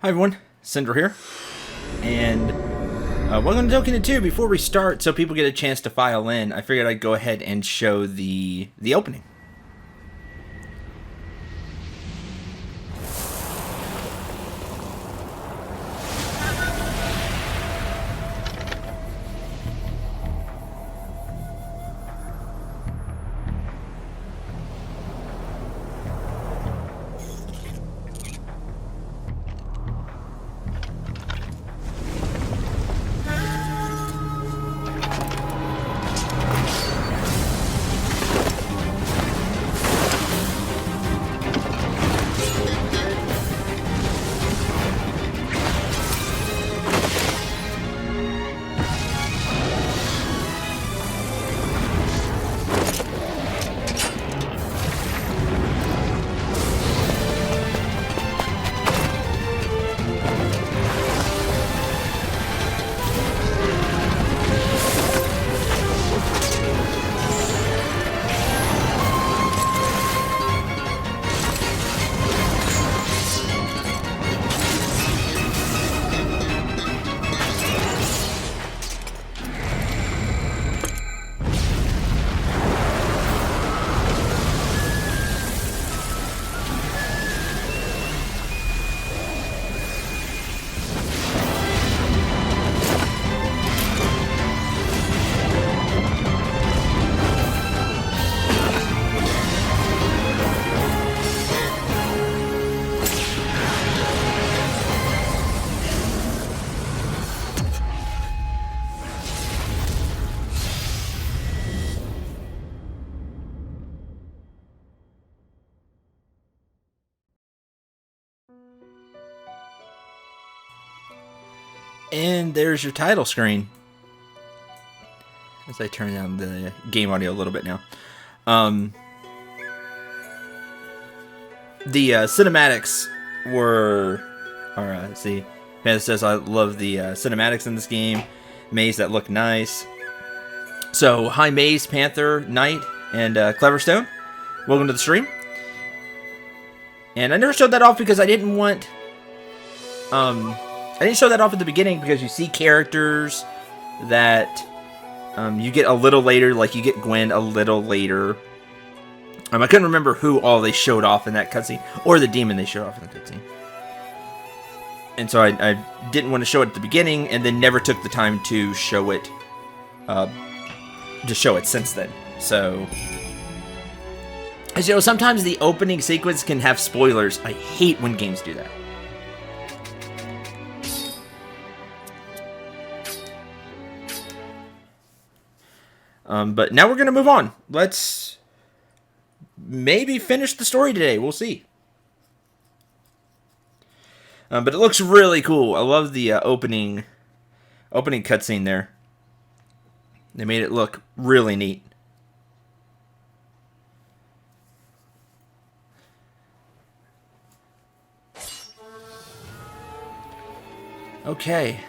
Hi everyone, Cendril here, and welcome to Toukiden 2. Before we start, so people get a chance to file in, I figured I'd go ahead and show the opening. And there's your title screen. As I turn down the game audio a little bit now. The cinematics were... Alright, see. Panda says, I love the cinematics in this game. Maze that look nice. So, hi Maze, Panther, Knight, and Cleverstone. Welcome to the stream. And I never showed that off because I didn't want... I didn't show that off at the beginning because you see characters that you get a little later, like you get Gwen a little later. I couldn't remember who all they showed off in that cutscene, or the demon they showed off in the cutscene. And so I didn't want to show it at the beginning, and then never took the time to show it, since then. So, as you know, sometimes the opening sequence can have spoilers. I hate when games do that. But now we're going to move on. Let's maybe finish the story today. We'll see. But it looks really cool. I love the opening cutscene there. They made it look really neat. Okay.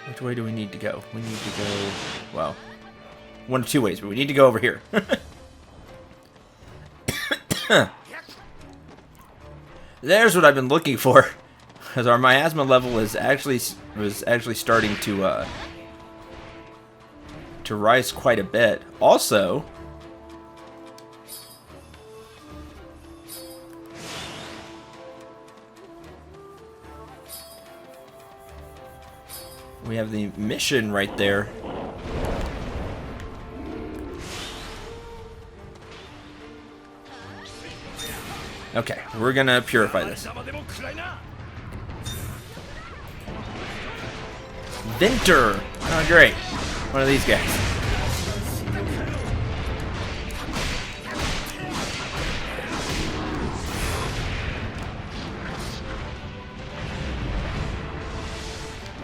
Which way do we need to go? We need to go... Well, one of two ways, but we need to go over here. There's what I've been looking for. Because our miasma level was actually starting to rise quite a bit. Also... we have the mission right there. Okay, we're gonna purify this. Vinter! Oh, great. One of these guys.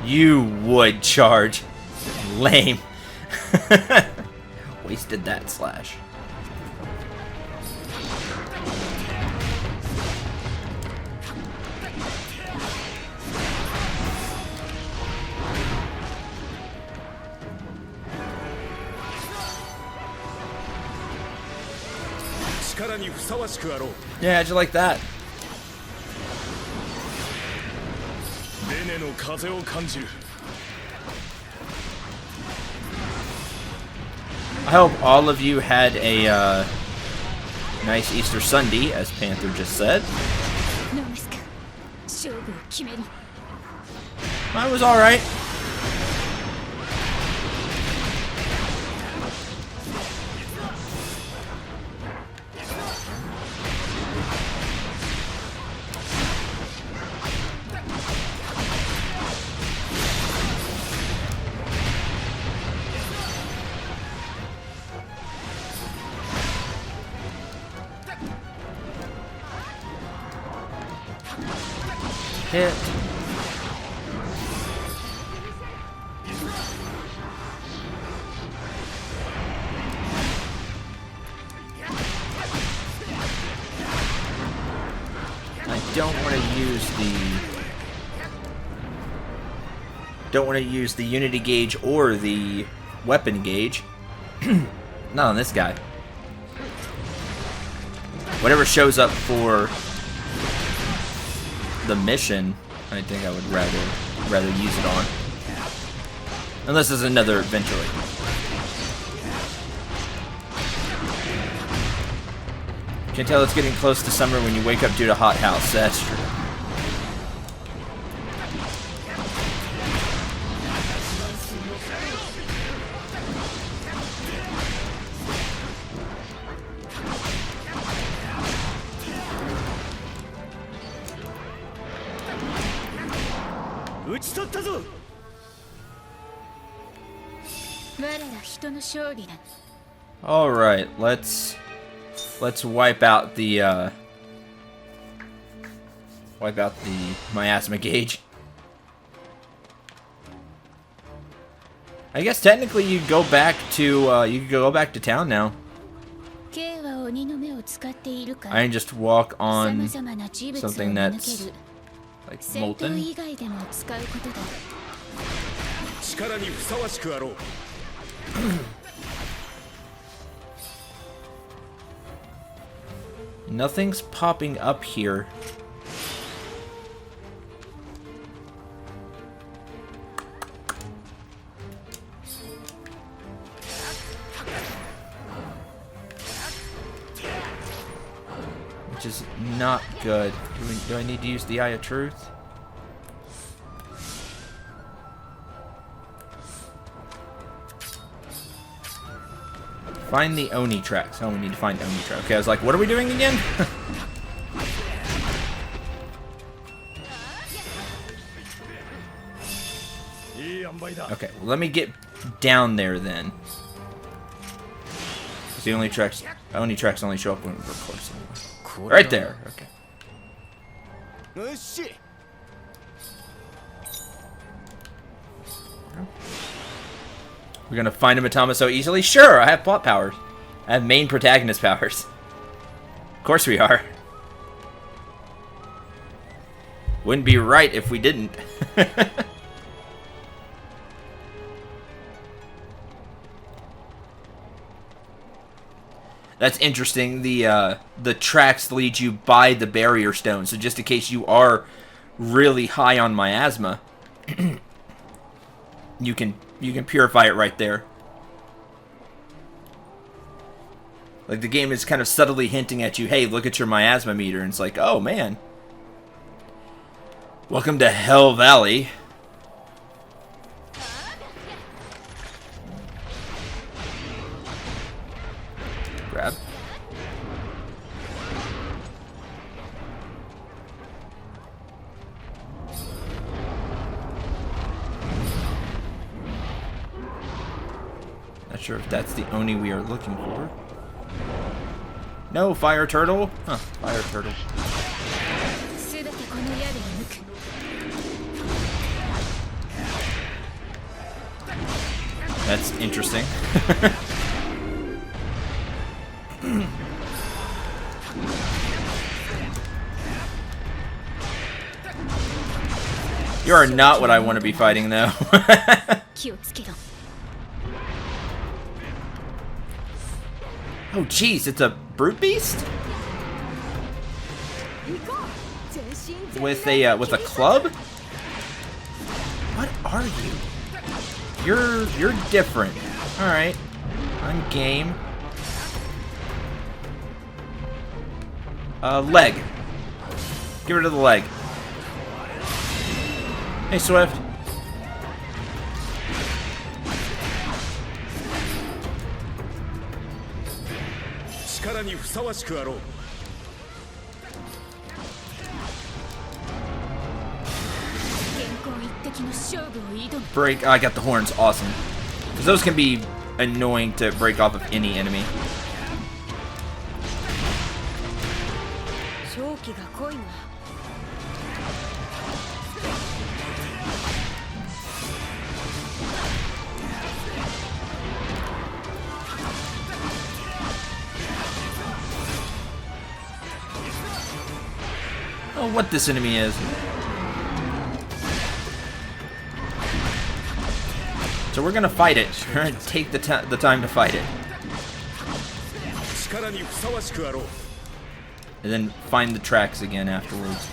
You would charge. Lame. Wasted that slash. Yeah, how'd you like that? I hope all of you had a nice Easter Sunday, as Panther just said. Mine was alright. Hit. I don't want to use the unity gauge or the weapon gauge. Not on this guy. Whatever shows up for the mission, I think I would rather use it on. Unless there's another eventually. Can tell it's getting close to summer when you wake up due to hot house. That's true. All right, let's wipe out the miasma gauge. I guess technically you could go back to town now. I can just walk on something that's like molten. Nothing's popping up here. Which is not good. Do I need to use the Eye of Truth? Find the Oni tracks. Oh, we need to find Oni tracks. Okay, I was like, what are we doing again? Okay, well, let me get down there then. The Oni tracks only show up when we're close. Anyway. Right there. Okay. We're gonna find a Matama so easily? Sure, I have plot powers. I have main protagonist powers. Of course we are. Wouldn't be right if we didn't. That's interesting. The tracks lead you by the barrier stone, so just in case you are really high on miasma, you can purify it right there. Like, the game is kind of subtly hinting at you, hey, look at your miasma meter, and it's like, oh man. Welcome to Hell Valley. Grab. Not sure if that's the Oni we are looking for. No, fire turtle? Huh, fire turtle. That's interesting. You are not what I want to be fighting, though. Oh, jeez, it's a brute beast? With a club? are you? You're different. Alright. I'm game. Leg. Get rid of the leg. Hey, Swift. Break. Oh, I got the horns. Awesome. Because those can be annoying to break off of any enemy. Oh, what this enemy is. So we're gonna fight it. We're gonna take the time to fight it. And then find the tracks again afterwards.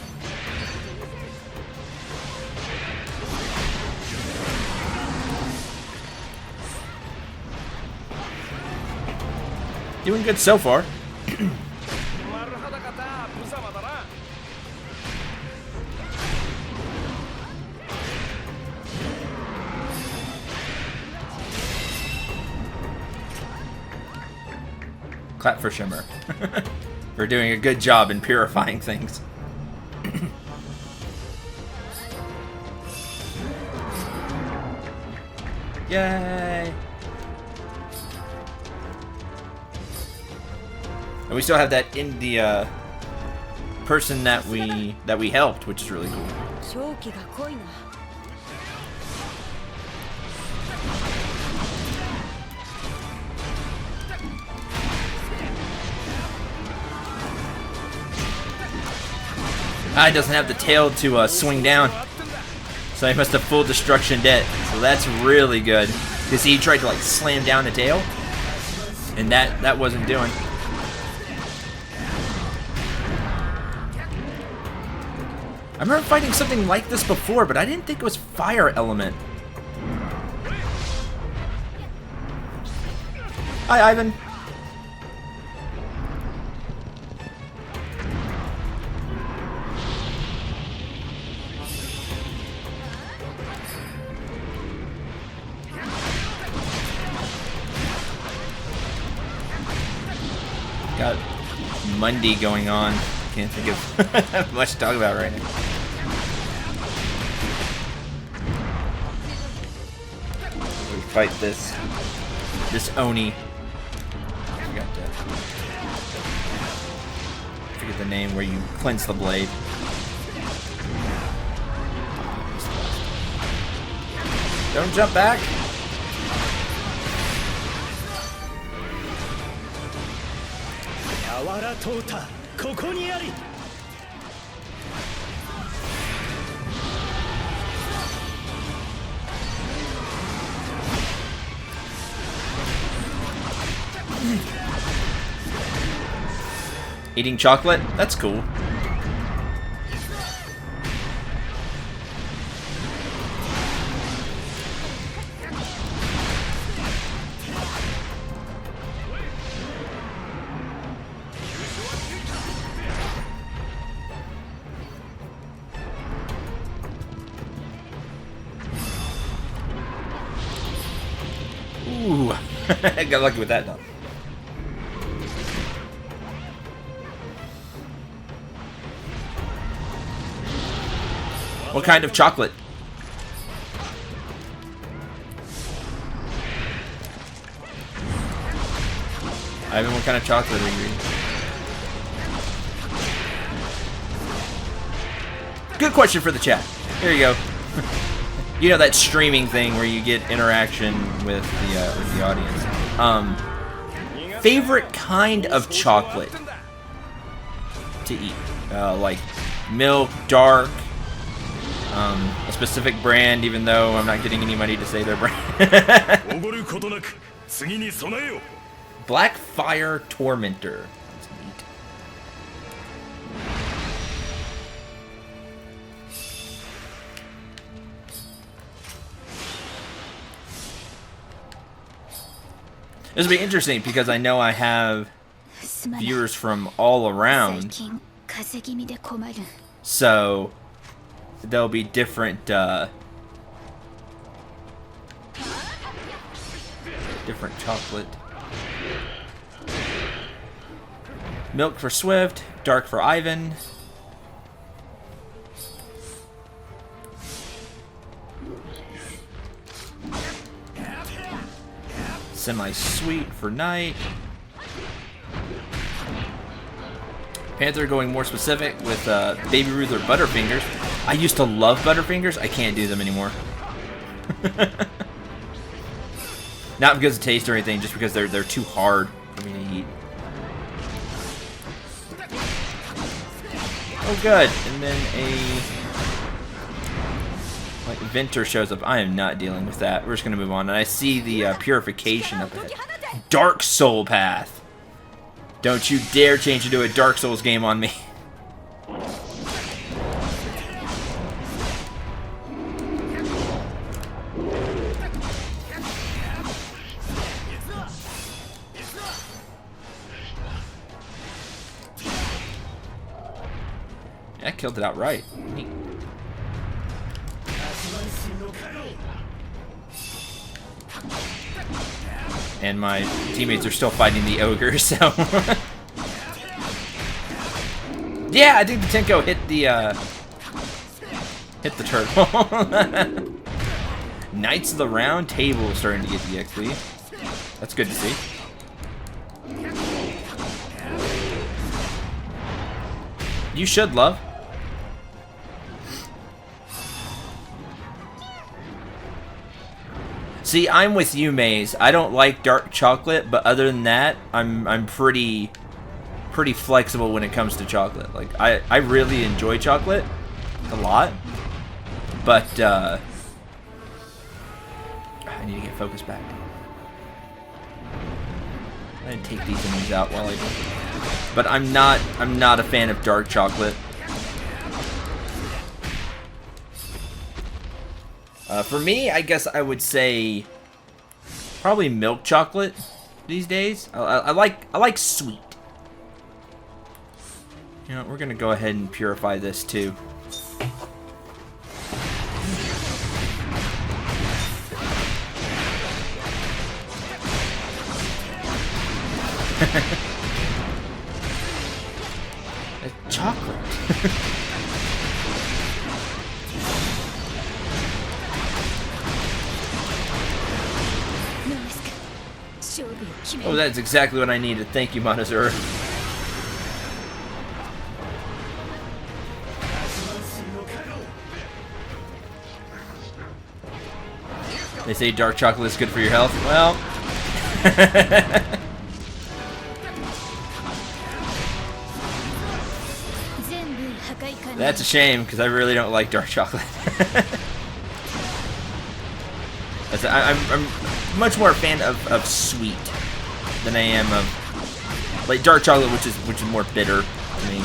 Doing good so far. Clap for Shimmer. We're doing a good job in purifying things. Yay! And we still have that in the person that we helped, which is really cool. Ah, it doesn't have the tail to swing down. So he must have full destruction debt. So that's really good. Because he tried to like slam down the tail. And that wasn't doing. I remember fighting something like this before, but I didn't think it was fire element. Hi, Ivan. Got Monday going on. Can't think of much to talk about right now. We fight this Oni. I forget the name where you cleanse the blade. Don't jump back. Eating chocolate? That's cool. Ooh, I got lucky with that though. What kind of chocolate? Ivan, what kind of chocolate are you eating? Good question for the chat. Here you go. You know that streaming thing where you get interaction with the audience. Favorite kind of chocolate to eat? Like milk, dark, a specific brand, even though I'm not getting any money to say their brand. Black Fire Tormentor. That's neat. This will be interesting because I know I have viewers from all around, so there'll be different different chocolate. Milk for Swift, dark for Ivan. Semi-sweet for Knight. Panther going more specific with Baby Ruth or Butterfingers. I used to love Butterfingers. I can't do them anymore. Not because of taste or anything, just because they're too hard for me to eat. Oh, good. And then like Venter shows up. I am not dealing with that. We're just gonna move on. And I see the Purification up ahead. Dark Soul Path. Don't you dare change into a Dark Souls game on me. I killed it outright. Neat. And my teammates are still fighting the ogre, so yeah, I think the Tenko hit the turtle. Knights of the Round Table starting to get the XP. That's good to see. You should, love. See, I'm with you, Maze. I don't like dark chocolate, but other than that, I'm pretty flexible when it comes to chocolate. Like I really enjoy chocolate a lot, but I need to get focused back. I'm gonna take these enemies out while I do. But I'm not a fan of dark chocolate. For me, I guess I would say probably milk chocolate these days. I like sweet. You know, we're gonna go ahead and purify this too. Chocolate. Oh, that's exactly what I needed. Thank you, Monazur. They say dark chocolate is good for your health. Well, that's a shame because I really don't like dark chocolate. I'm much more a fan of sweet than I am of like dark chocolate, which is more bitter to me.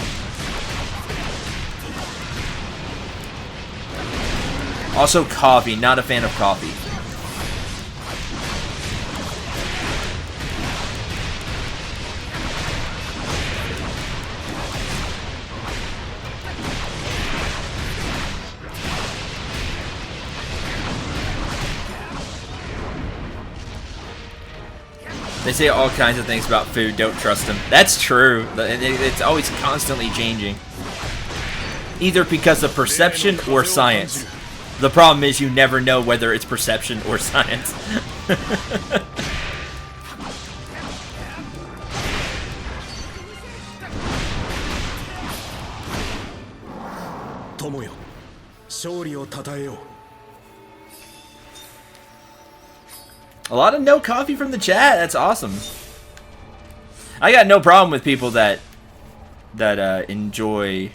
Also, coffee. Not a fan of coffee. They say all kinds of things about food. Don't trust them. That's true. It's always constantly changing. Either because of perception or science. The problem is you never know whether it's perception or science. Tomoyo, 勝利を称えよう. A lot of no coffee from the chat. That's awesome. I got no problem with people that enjoy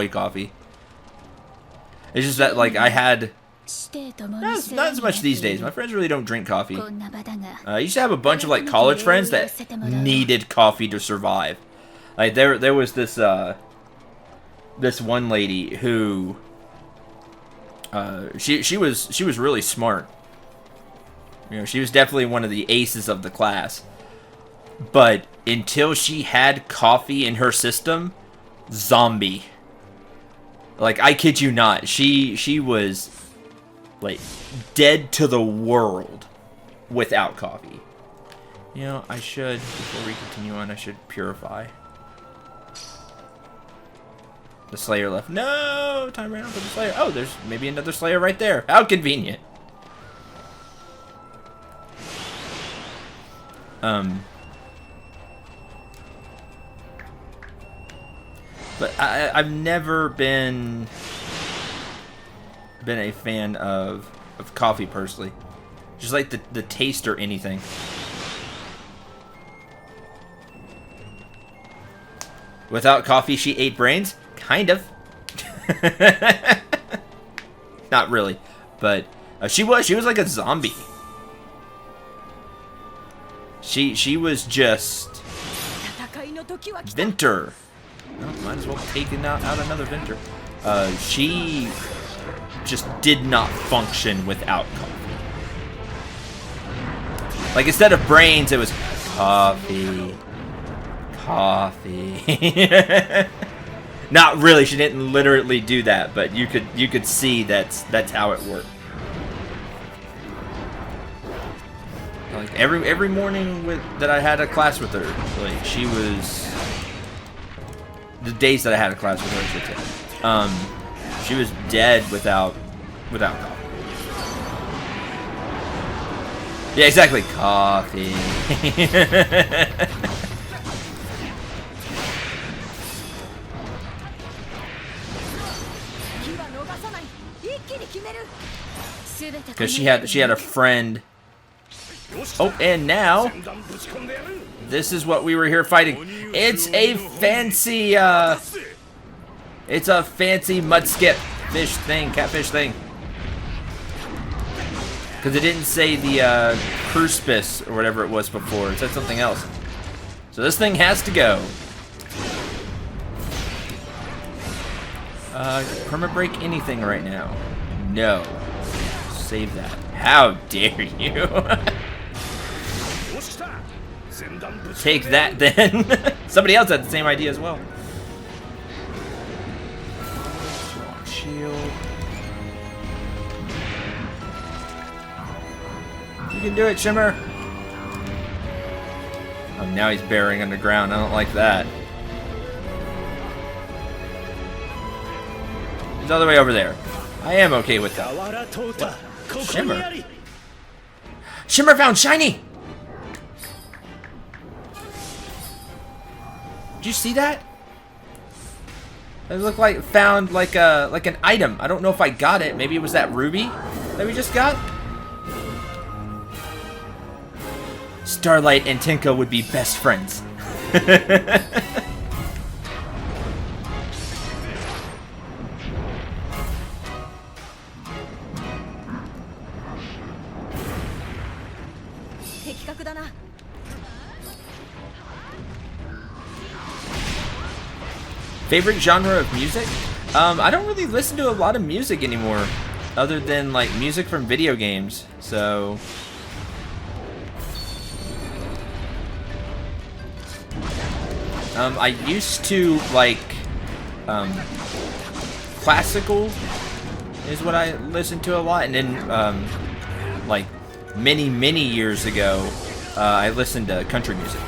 coffee. It's just that like I had not as much these days. My friends really don't drink coffee. I used to have a bunch of like college friends that needed coffee to survive. Like there was this this one lady who she was really smart. You know, she was definitely one of the aces of the class. But until she had coffee in her system, zombie. Like, I kid you not, she was like dead to the world without coffee. You know, I should, before we continue on, I should purify. The Slayer left. No! Time ran out for the Slayer. Oh, there's maybe another Slayer right there. How convenient. But I've never been a fan of coffee personally. Just like the taste or anything. Without coffee, she ate brains? Kind of. Not really. But she was like a zombie. She was just Venter. Well, might as well take out another Venter. She just did not function without coffee. Like, instead of brains, it was coffee. Coffee. Not really. She didn't literally do that, but you could see that's how it worked. Like every morning that I had a class with her, like she was the days that I had a class with her, I should say, she was dead without coffee. Yeah, exactly. Coffee. Because she had a friend. Oh, and now this is what we were here fighting. It's a fancy mud skip fish thing, catfish thing. Because it didn't say the cruspis or whatever it was before. It said something else. So this thing has to go. Perma-break anything right now? No. Save that. How dare you? Take that then. Somebody else had the same idea as well. Strong shield. You can do it, Shimmer. Oh, now he's burying underground. I don't like that. He's all the way over there. I am okay with that. What? Shimmer. Shimmer found shiny. Did you see that? It looked like it found like an item. I don't know if I got it. Maybe it was that ruby that we just got. Starlight and Tinka would be best friends. Favorite genre of music? I don't really listen to a lot of music anymore, other than like music from video games. So I used to like classical is what I listened to a lot, and then like many years ago I listened to country music.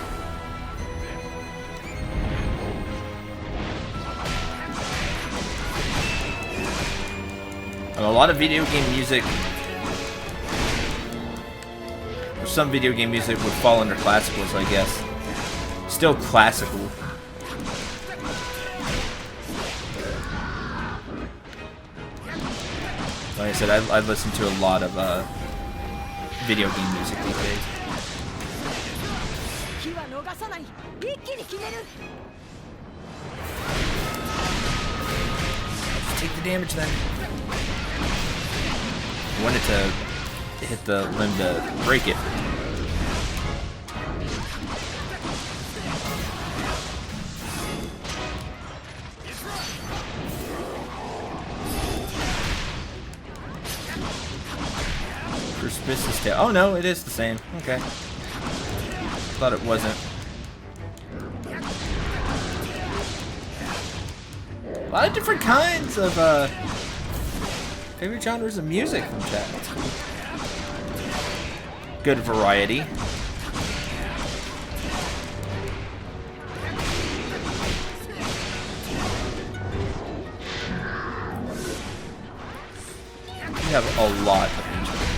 A lot of video game music, or some video game music would fall under classicals, I guess. Still classical. Like I said, I listen to a lot of video game music these days. Just take the damage then. I wanted to hit the limb to break it. is his tail? Oh no, it is the same. Okay. Thought it wasn't. A lot of different kinds of favorite genres of music from chat. Good variety. We have a lot of instruments.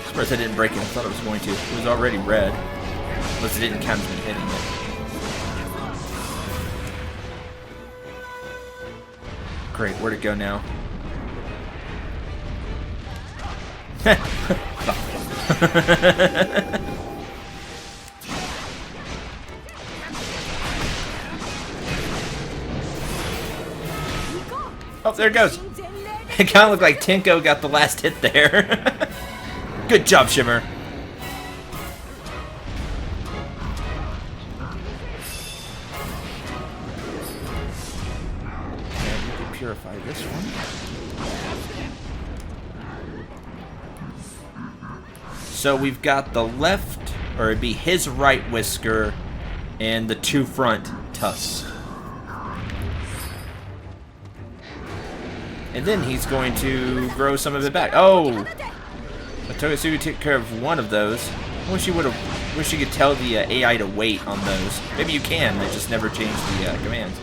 Surprised I didn't break it. I thought it was going to. It was already red. Unless it didn't count as me hitting it. Great, where'd it go now? Oh, there it goes. It kind of looked like Tinko got the last hit there. Good job, Shimmer. And we can purify this one. So we've got the left, or it'd be his right whisker, and the two front tusks. And then he's going to grow some of it back. Oh! Togatsugu took care of one of those. I wish you could tell the AI to wait on those. Maybe you can, they just never change the commands.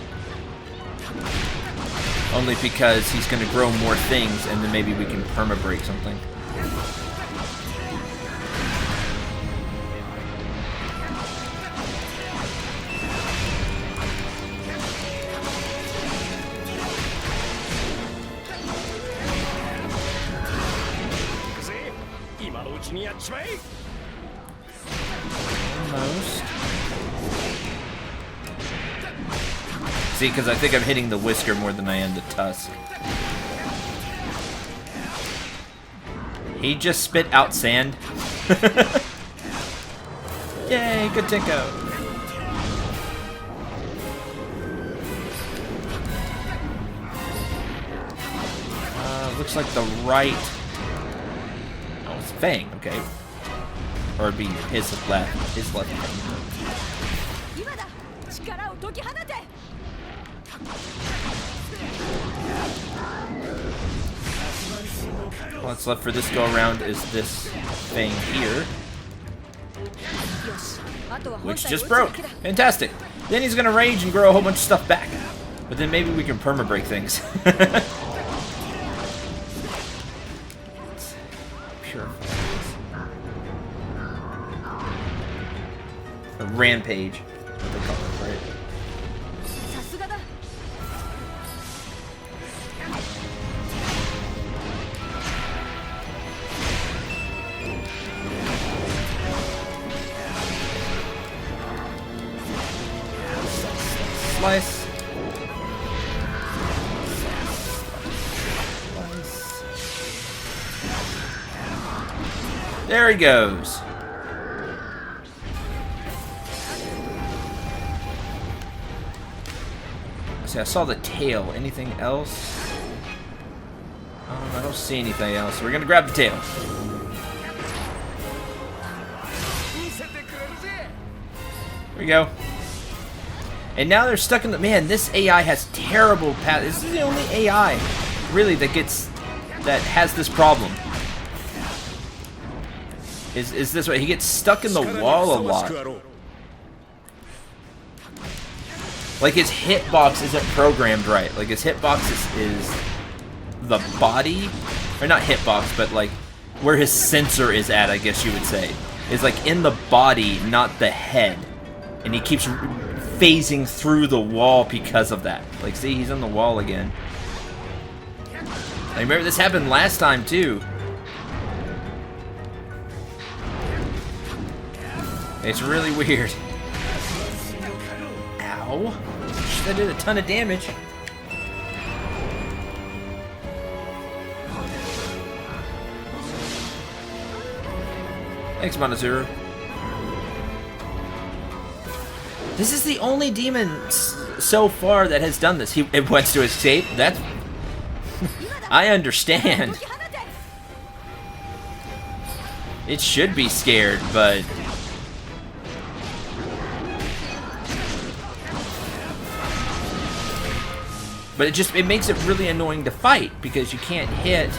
Only because he's going to grow more things, and then maybe we can perma-break something. Almost. See, because I think I'm hitting the whisker more than I am the tusk. He just spit out sand. Yay, good Tinko. Looks like the right... Oh, it's Fang, okay. Or it'd be his left hand. What's left for this go around is this thing here, which just broke. Fantastic. Then he's gonna rage and grow a whole bunch of stuff back. But then maybe we can perma break things. A rampage, what they call it, right? Slice. There he goes. See, I saw the tail. Anything else? I don't see anything else. So we're gonna grab the tail. There we go. And now they're stuck in the... Man, this AI has terrible path. This is the only AI, really, that has this problem. Is this way? He gets stuck in the wall a lot. Like, his hitbox isn't programmed right. Like, his hitbox is the body, or not hitbox, but like where his sensor is at, I guess you would say, is like in the body, not the head. And he keeps phasing through the wall because of that. Like, see, he's on the wall again. I remember this happened last time too. It's really weird. Ow. That did a ton of damage. Thanks, Monozuru. This is the only demon so far that has done this. It wants to escape. That's... I understand. It should be scared, but... But it makes it really annoying to fight, because you can't hit...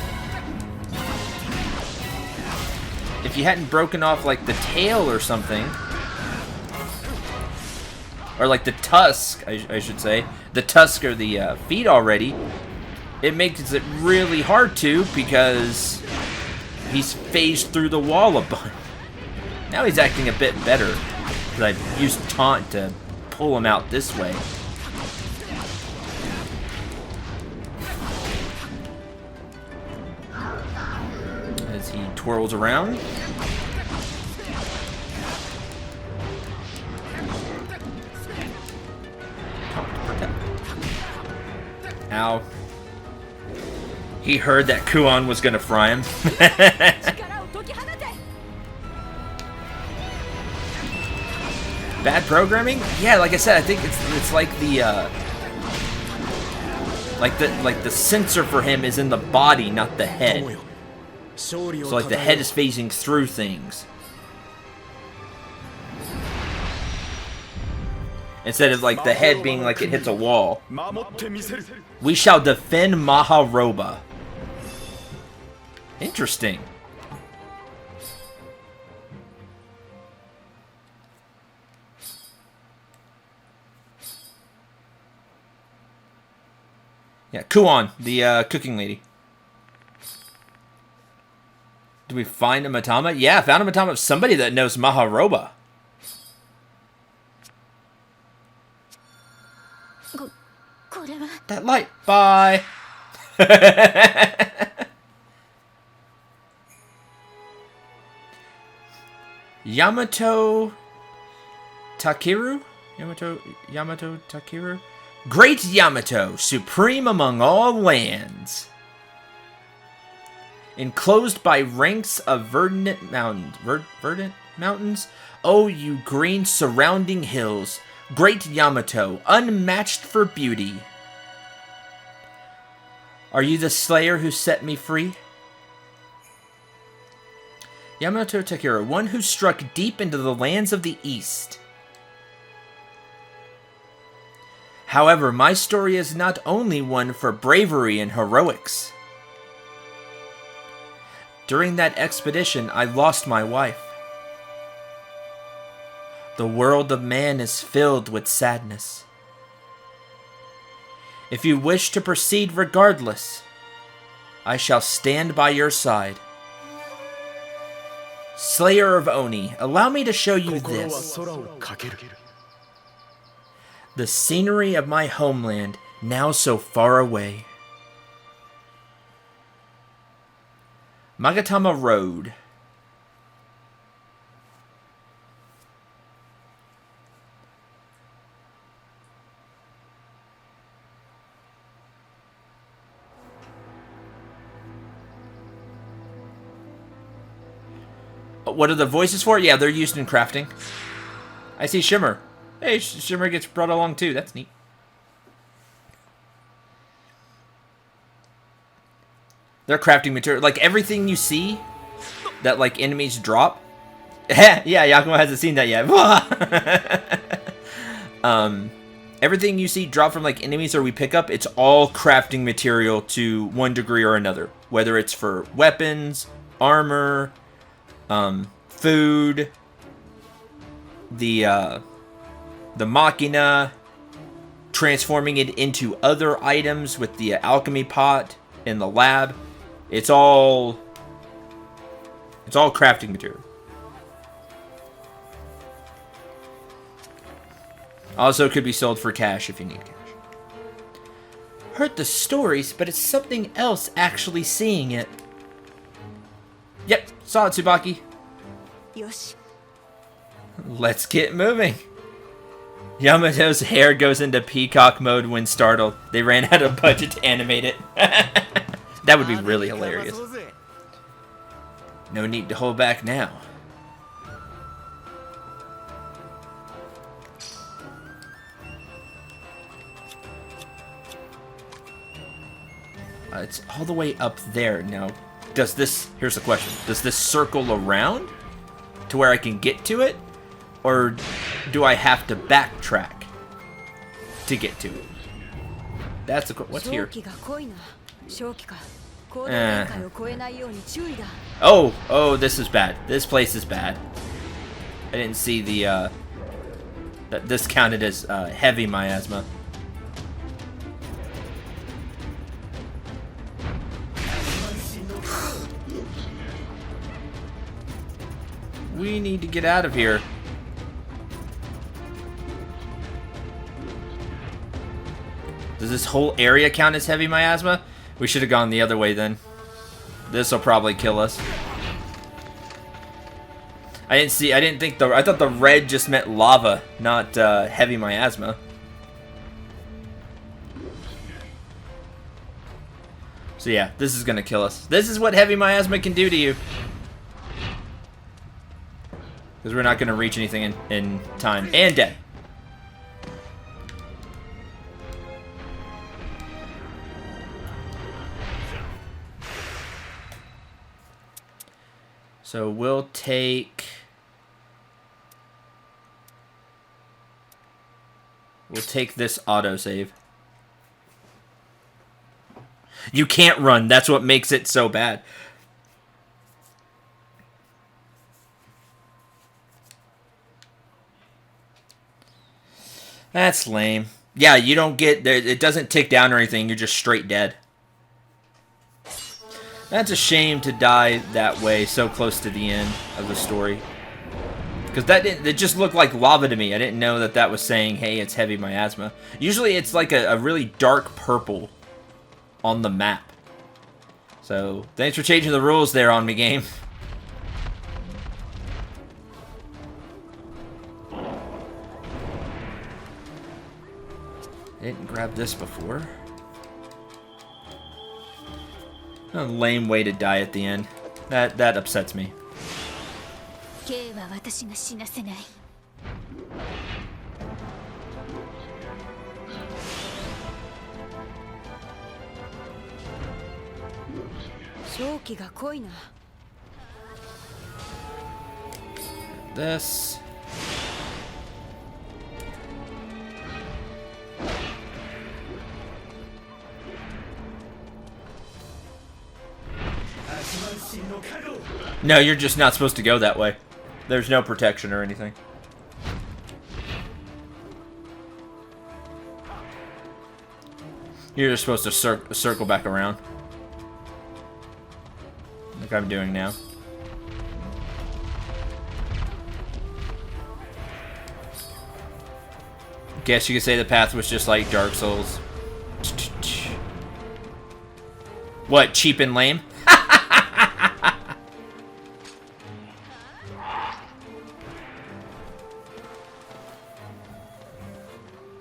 If you hadn't broken off, like, the tail or something... Or, like, the tusk, I should say. The tusk or the feet already. It makes it really hard to, because... He's phased through the wall a bunch. Now he's acting a bit better, because I've used taunt to pull him out this way. As he twirls around. Ow. He heard that Kuon was gonna fry him. Bad programming? Yeah, like I said, I think it's like the sensor for him is in the body, not the head. So like the head is phasing through things. Instead of like the head being like it hits a wall. We shall defend Maharoba. Interesting. Yeah, Kuon, the cooking lady. Do we find a Matama? Yeah, found a Matama of somebody that knows Maharoba. That light. Bye. Yamato Takeru? Yamato Takeru? Great Yamato, supreme among all lands. Enclosed by ranks of verdant mountains. Verdant mountains? Oh, you green surrounding hills. Great Yamato, unmatched for beauty. Are you the slayer who set me free? Yamato Takeru, one who struck deep into the lands of the East. However, my story is not only one for bravery and heroics. During that expedition, I lost my wife. The world of man is filled with sadness. If you wish to proceed regardless, I shall stand by your side. Slayer of Oni, allow me to show you this. The scenery of my homeland, now so far away. Magatama Road. What are the voices for? Yeah, they're used in crafting. I see Shimmer. Hey, Shimmer gets brought along too. That's neat. They're crafting material. Like, everything you see that, like, enemies drop. Yeah, Yakumo hasn't seen that yet. Everything you see drop from, like, enemies or we pick up, it's all crafting material to one degree or another. Whether it's for weapons, armor, food, the machina, transforming it into other items with the alchemy pot in the lab. It's all crafting material. Also could be sold for cash if you need cash. Heard the stories, but it's something else actually seeing it. Yep, saw it, Tsubaki. Yosh. Let's get moving. Yamato's hair goes into peacock mode when startled. They ran out of budget to animate it. That would be really hilarious. No need to hold back now. It's all the way up there. Now, does this... Here's the question. Does this circle around to where I can get to it? Or do I have to backtrack to get to it? That's the... What's here? Oh, this is bad. This place is bad. I didn't see the, that this counted as, heavy miasma. We need to get out of here. Does this whole area count as heavy miasma? We should have gone the other way then. This will probably kill us. I thought the red just meant lava, not heavy miasma. So yeah, this is gonna kill us. This is what heavy miasma can do to you. Because we're not gonna reach anything in time. And dead. So we'll take this autosave. You can't run. That's what makes it so bad. That's lame. Yeah, you don't get... It doesn't tick down or anything. You're just straight dead. That's a shame to die that way, so close to the end of the story. Because it just looked like lava to me. I didn't know that was saying, hey, it's heavy miasma. Usually it's like a really dark purple on the map. So, thanks for changing the rules there on me, game. I didn't grab this before. A lame way to die at the end. That upsets me. This. No, you're just not supposed to go that way. There's no protection or anything. You're just supposed to circle back around. Like I'm doing now. Guess you could say the path was just like Dark Souls. What, cheap and lame?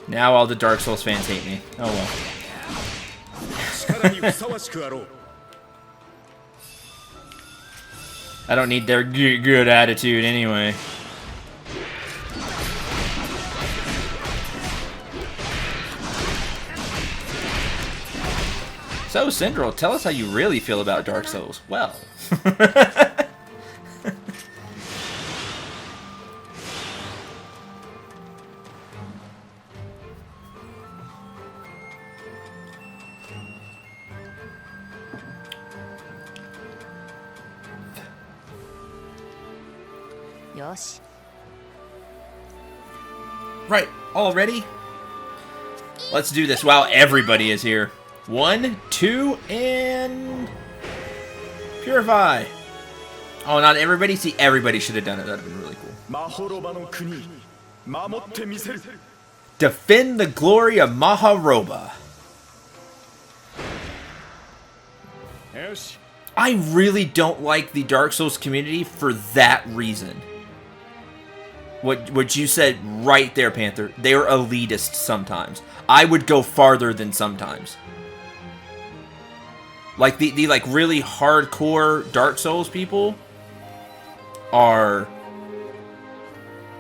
Now all the Dark Souls fans hate me. Oh well. I don't need their good attitude anyway. So, Cendril, tell us how you really feel about Dark Souls. Well. Right, already? Let's do this while everybody is here. 1, 2, and... Purify! Oh, not everybody? See, everybody should have done it. That would have been really cool. Defend the glory of Maharoba. I really don't like the Dark Souls community for that reason. What you said right there, Panther. They're elitist sometimes. I would go farther than sometimes. Like the like really hardcore Dark Souls people are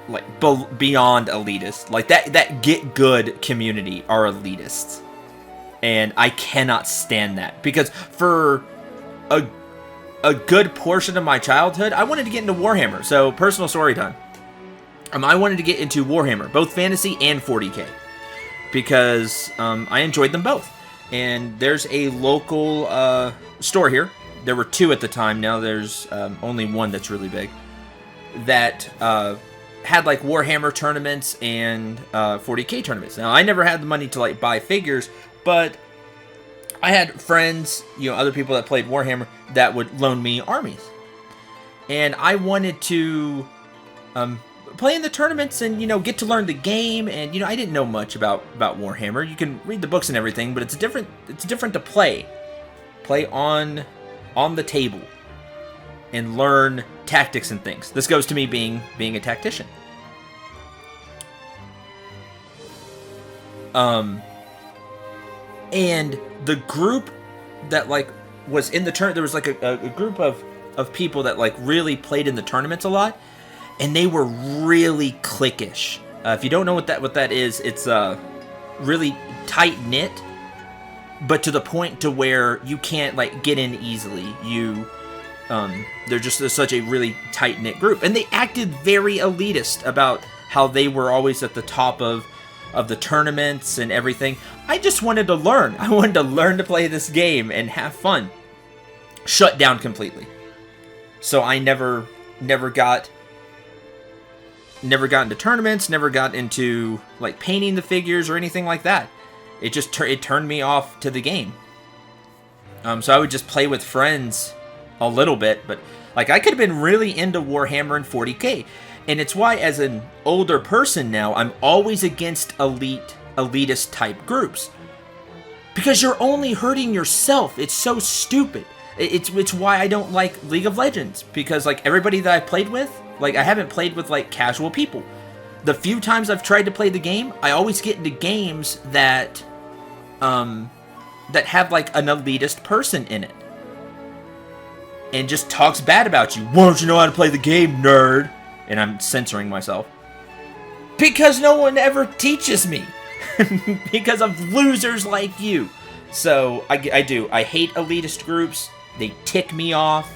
like beyond elitist. Like that get good community are elitists. And I cannot stand that, because for a good portion of my childhood, I wanted to get into Warhammer. So, personal story time. I wanted to get into Warhammer, both fantasy and 40k, because I enjoyed them both. And there's a local store here. There were two at the time. Now there's only one that's really big, that had like Warhammer tournaments and 40k tournaments. Now, I never had the money to like buy figures, but I had friends, other people that played Warhammer that would loan me armies. And I wanted to play in the tournaments and, get to learn the game. And, I didn't know much about Warhammer. You can read the books and everything, but it's different to play. Play on the table and learn tactics and things. This goes to me being a tactician. And the group that like was in the tournament, there was like a group of people that like really played in the tournaments a lot, and they were really cliquish. If you don't know what that is, it's really tight knit, but to the point to where you can't like get in easily. They're just such a really tight knit group, and they acted very elitist about how they were always at the top of the tournaments and everything. I just wanted to learn. I wanted to learn to play this game and have fun. Shut down completely. So I never got into tournaments, never got into like painting the figures or anything like that. It just it turned me off to the game. So I would just play with friends a little bit, but like I could have been really into Warhammer and 40k. And it's why, as an older person now, I'm always against elitist type groups. Because you're only hurting yourself. It's so stupid. It's why I don't like League of Legends. Because, like, everybody that I played with, like, I haven't played with, like, casual people. The few times I've tried to play the game, I always get into games that have, like, an elitist person in it. And just talks bad about you. Why don't you know how to play the game, nerd? And I'm censoring myself. Because no one ever teaches me. Because of losers like you. So, I do. I hate elitist groups. They tick me off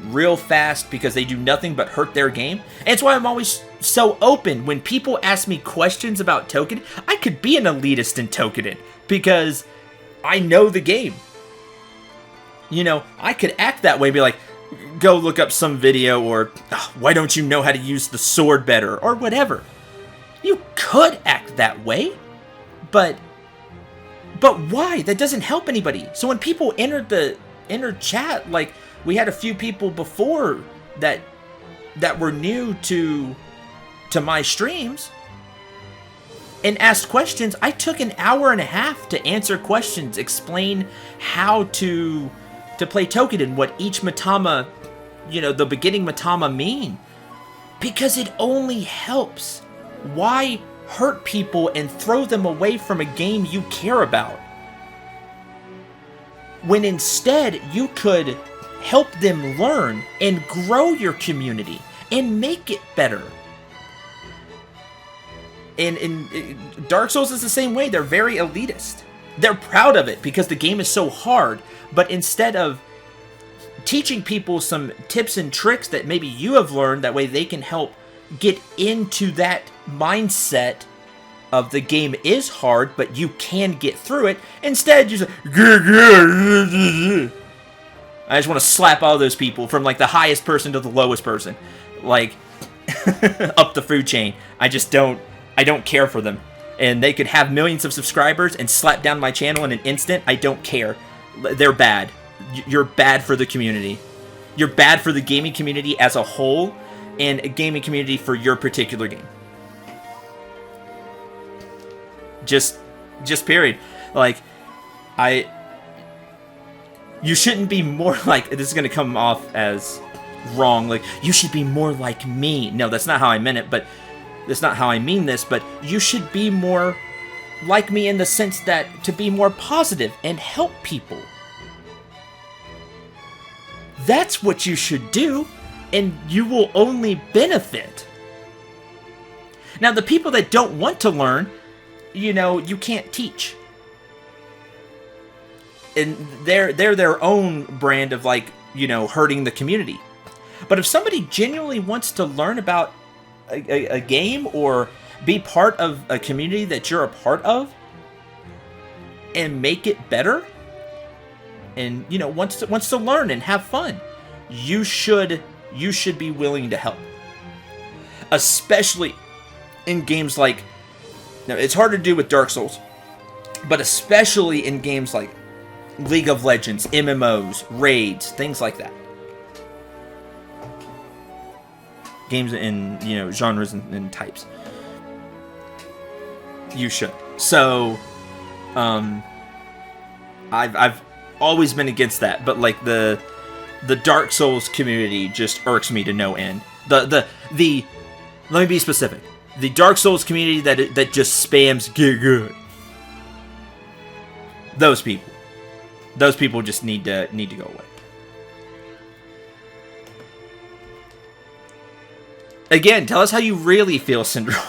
real fast because they do nothing but hurt their game. And it's why I'm always so open. When people ask me questions about Toukiden, I could be an elitist in Toukiden. Because I know the game. I could act that way and be like, go look up some video, or why don't you know how to use the sword better, or whatever. You could act that way, but why? That doesn't help anybody. So when people entered chat, like we had a few people before that were new to my streams and asked questions, I took an hour and a half to answer questions, explain how to play Toukiden, what each Matama, the beginning Matama mean. Because it only helps. Why hurt people and throw them away from a game you care about? When instead you could help them learn and grow your community and make it better. And Dark Souls is the same way. They're very elitist. They're proud of it because the game is so hard, but instead of teaching people some tips and tricks that maybe you have learned, that way they can help get into that mindset of the game is hard, but you can get through it. Instead, you say, I just want to slap all those people from like the highest person to the lowest person, like up the food chain. I don't care for them. And they could have millions of subscribers and slap down my channel in an instant. I don't care. They're bad. You're bad for the community. You're bad for the gaming community as a whole, and a gaming community for your particular game. Just period. Like, you shouldn't be more like, this is going to come off as wrong, like, you should be more like me. No, that's not how I meant it, but that's not how I mean this, but you should be more like me in the sense that to be more positive and help people. That's what you should do, and you will only benefit. Now, the people that don't want to learn, you can't teach. and they're their own brand of, like, you know, hurting the community. But if somebody genuinely wants to learn about a game or be part of a community that you're a part of and make it better, and, you know, wants to learn and have fun, you should be willing to help. Especially in games like, now it's hard to do with Dark Souls, but especially in games like League of Legends, MMOs, raids, things like that. Games in, you know, genres and types. You should. So, I've always been against that, but like the Dark Souls community just irks me to no end. The let me be specific. The Dark Souls community that just spams get good. Those people just need to go away. Again, tell us how you really feel, Cendril.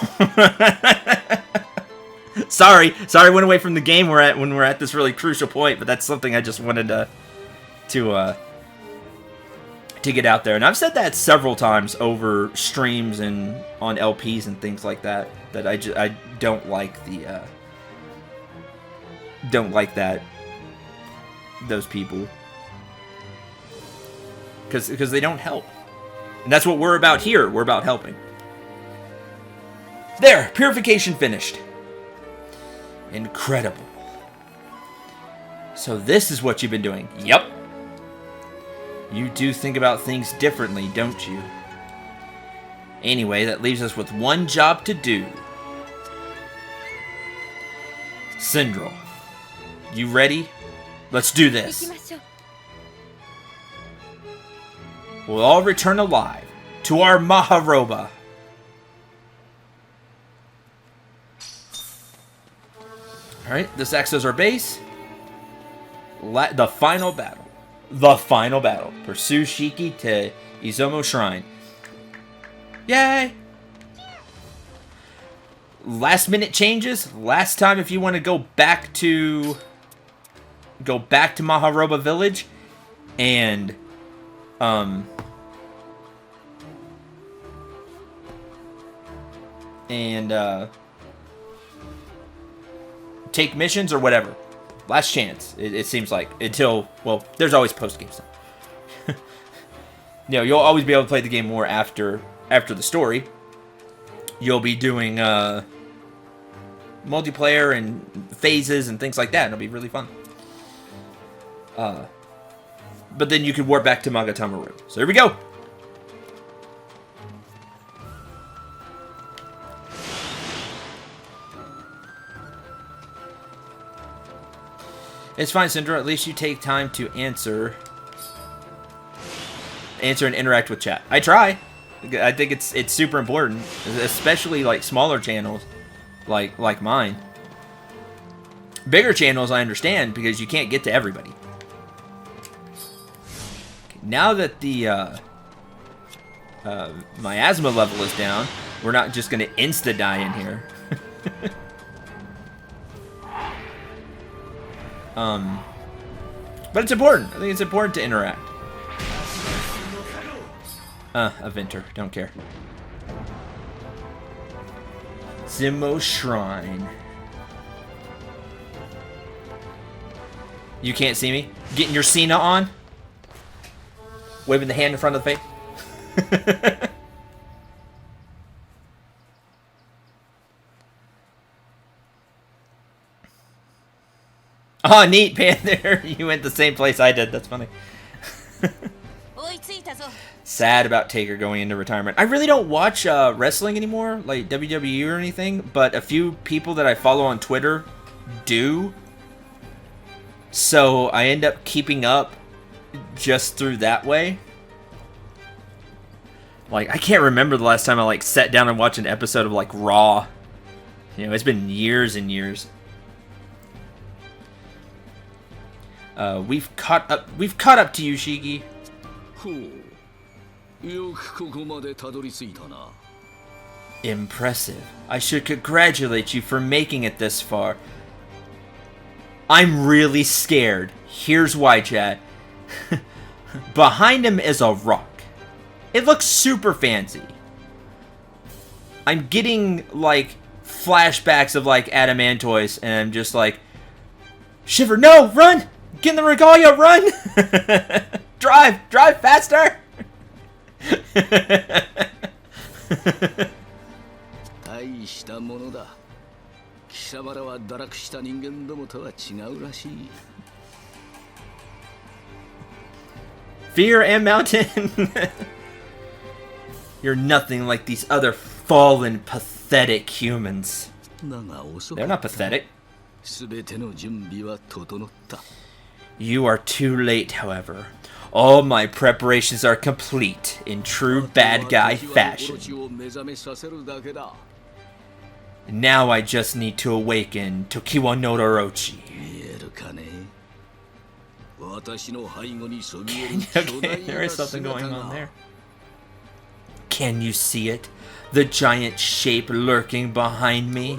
Sorry, went away from the game when we're at this really crucial point, but that's something I just wanted to get out there. And I've said that several times over streams and on LPs and things like that. That I don't like those people, because they don't help. And that's what we're about here. We're about helping. There, purification finished. Incredible. So this is what you've been doing. Yep. You do think about things differently, don't you? Anyway, that leaves us with one job to do. Cendril, you ready? Let's do this. We'll all return alive to our Maharoba. Alright, this acts as our base. The final battle. The final battle. Pursue Shiki to Izumo Shrine. Yay! Last minute changes. Last time, if you want to go back to Maharoba Village and take missions or whatever. Last chance, it seems like, until, well, there's always post-game stuff. You know, you'll always be able to play the game more after the story. You'll be doing multiplayer and phases and things like that, and it'll be really fun. But then you can warp back to Magatamaru. So here we go! It's fine, Cendril. At least you take time to answer and interact with chat. I try. I think it's super important, especially like smaller channels, like mine. Bigger channels, I understand, because you can't get to everybody. Okay, now that the miasma level is down, we're not just gonna insta die in here. But it's important. I think it's important to interact. A Vinter. Don't care. Izumo Shrine. You can't see me? Getting your Cena on? Waving the hand in front of the face? Oh, neat, Panther. You went the same place I did. That's funny. Sad about Taker going into retirement. I really don't watch wrestling anymore, like WWE or anything, but a few people that I follow on Twitter do. So I end up keeping up just through that way. Like, I can't remember the last time I like sat down and watched an episode of like Raw. You know, it's been years and years. We've caught up to you, Shiki. Impressive. I should congratulate you for making it this far. I'm really scared. Here's why, chat. Behind him is a rock. It looks super fancy. I'm getting, like, flashbacks of, like, Adamantoise, and I'm just like, Shiver, no! Run! Get in the regalia, run! Drive! Drive faster! 大したものだ。貴様らは堕落した人間どもとは違うらしい。 Fear and Mountain. You're nothing like these other fallen, pathetic humans. They're not pathetic. You are too late, however. All my preparations are complete in true bad guy fashion. Now I just need to awaken Tokiwa no Orochi. Okay, there is something going on there. Can you see it? The giant shape lurking behind me?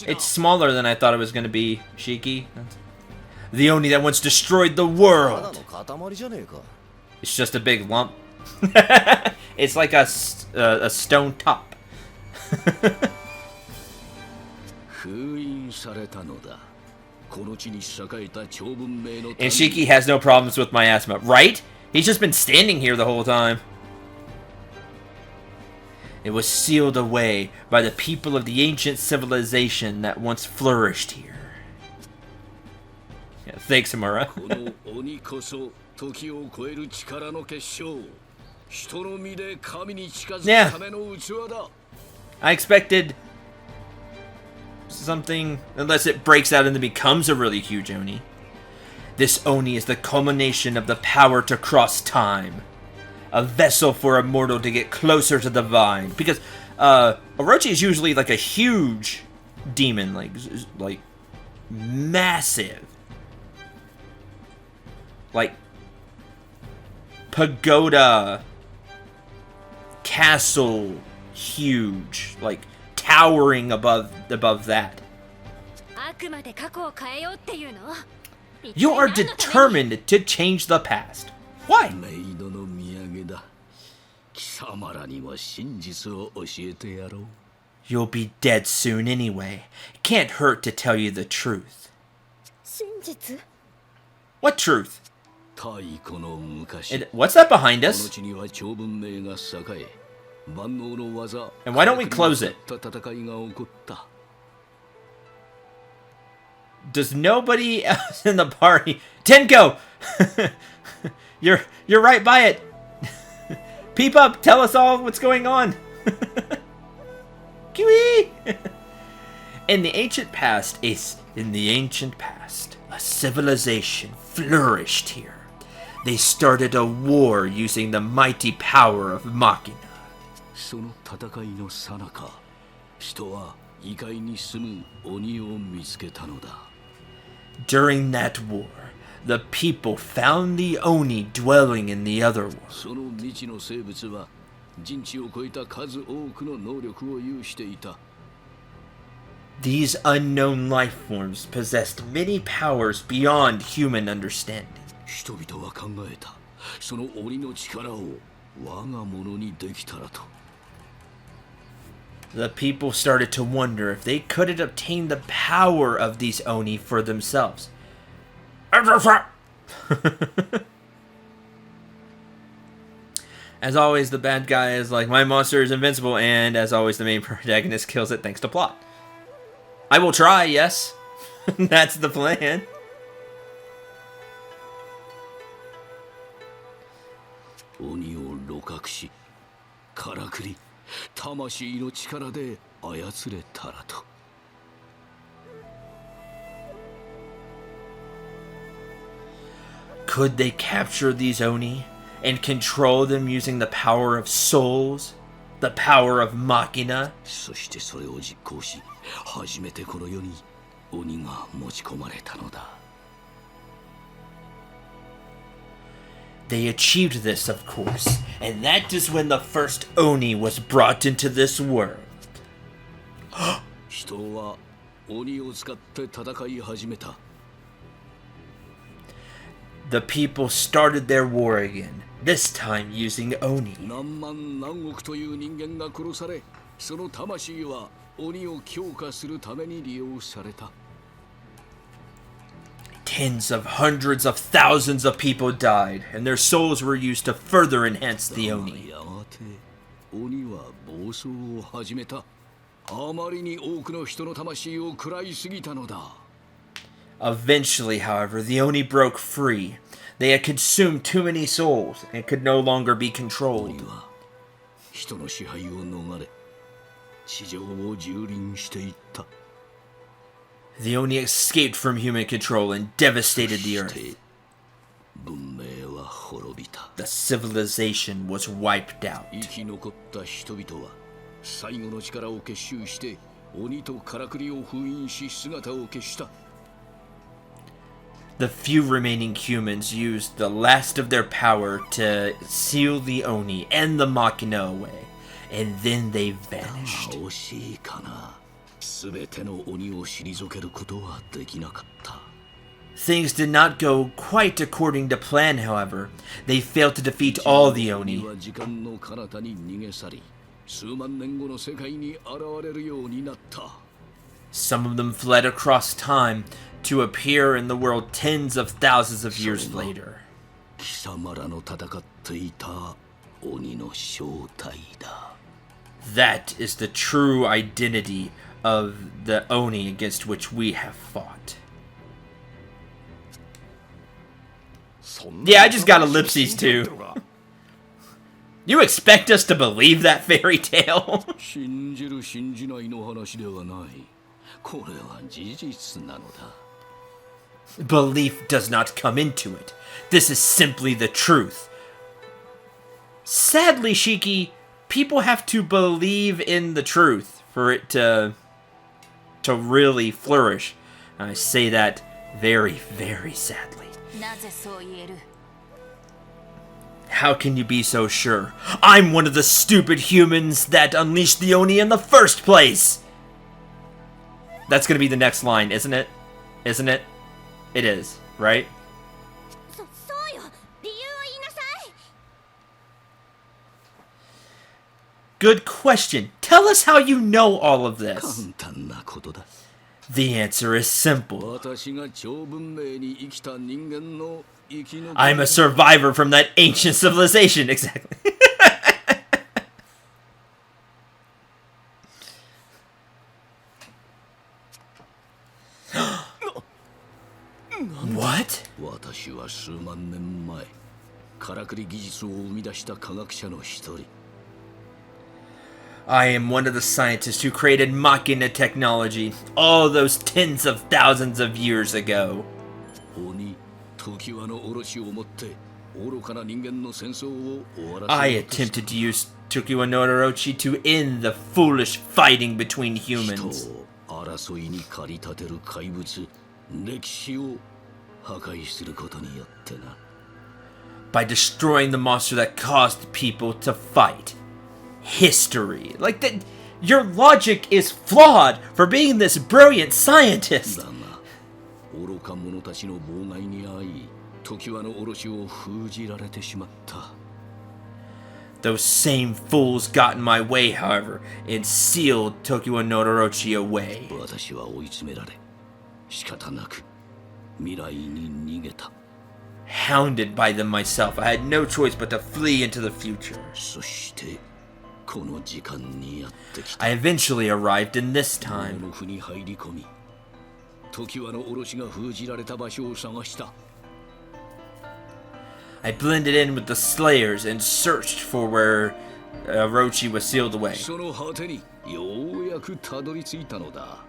It's smaller than I thought it was going to be, Shiki. The Oni that once destroyed the world. It's just a big lump. It's like a stone top. And Shiki has no problems with my asthma, right? He's just been standing here the whole time. It was sealed away by the people of the ancient civilization that once flourished here. Yeah, thanks, Amura. Yeah. I expected something, unless it breaks out and becomes a really huge Oni. This Oni is the culmination of the power to cross time. A vessel for a mortal to get closer to the divine. Because Orochi is usually like a huge demon, like massive. Like pagoda, castle, huge, like towering above that. You are determined to change the past. Why? You'll be dead soon anyway. It can't hurt to tell you the truth. What truth? What's that behind us? And why don't we close it? Does nobody else in the party... Tenko! You're right by it. Peep up, tell us all what's going on. Kiwi! In the ancient past, a civilization flourished here. They started a war using the mighty power of Machina. During that war, the people found the Oni dwelling in the other world. These unknown life forms possessed many powers beyond human understanding. The people started to wonder if they couldn't obtain the power of these Oni for themselves. As always, the bad guy is like, my monster is invincible, and as always, the main protagonist kills it thanks to plot. I will try, yes. That's the plan. Could they capture these Oni and control them using the power of souls? The power of Machina? They achieved this, of course, and that is when the first Oni was brought into this world. 鬼を使って戦い始めた。 The people started their war again, this time using Oni. 何万何億という人間が殺され、その魂は鬼を強化するために利用された。 Tens of hundreds of thousands of people died, and their souls were used to further enhance the や Oni. がて鬼は暴走を始めた。あまりに多くの人の魂を食らいすぎたのだ。 Eventually, however, the Oni broke free. They had consumed too many souls and could no longer be 鬼 controlled. は人の支配を逃れ、地上を蹂躙していった。 The Oni escaped from human control and devastated the そ earth. して文明は滅びた。 The civilization was wiped out. 生き残った人々は最後の力を結集して鬼とからくりを封印し姿を消した。 The few remaining humans used the last of their power to seal the Oni and the Machina away, and then they vanished. 惜しいかな。全ての鬼を退けることはできなかった。 Things did not go quite according to plan, however. They failed to defeat all the 鬼 Oni. は時間の彼方に逃げ去り、数万年後の世界に現れるようになった。 Some of them fled across time to appear in the world tens of thousands of years So, later. 貴様らの戦っていた鬼の正体だ。 That is the true identity of the Oni against which we have fought. Yeah, I just got ellipses too. You expect us to believe that fairy tale? 信じる信じないの話ではない。これは事実なのだ。 Belief does not come into it. This is simply the truth. Sadly, Shiki, people have to believe in the truth for it to really flourish. I say that very, very sadly. なぜそう言える？ How can you be so sure? I'm one of the stupid humans that unleashed the Oni in the first place! That's gonna be the next line, isn't it? Isn't it? It is, right? そうよ。理由を言いなさい。 Good question. Tell us how you know all of this. 簡単なことだ。 The answer is simple. 私が超文明に生きた人間の生き残り。 I'm a survivor from that ancient civilization. Exactly. What? 私は数万年前、からくり技術を生み出した科学者の一人。 I am one of the scientists who created Machina technology all those tens of thousands of years ago. 鬼、時はの卸をもって愚かな人間の戦争を終わらせ I ようとした attempted to use Toukiden no Orochi to end the foolish fighting between 人 humans. を争いに駆り立てる怪物、歴史を破壊することによってな。 By destroying the monster that caused people to fight. History. Like that, your logic is flawed for being this brilliant scientist. だが、愚か者たちの妨害に遭い、時はの卸を封じられてしまった。 Those same fools got in my way, however, and sealed Toukiden no Orochi away. 私は追い詰められ、仕方なく未来に逃げた。 Hounded by them myself, I had no choice but to flee into the future. そしてこの時間にやってきた。 I eventually arrived in this こ time. の府に入り込み、時はの卸が封じられた場所を探した。 I blended in with the Slayers and searched for where Orochi was sealed away, その果てにようやくたどり着いたのだ。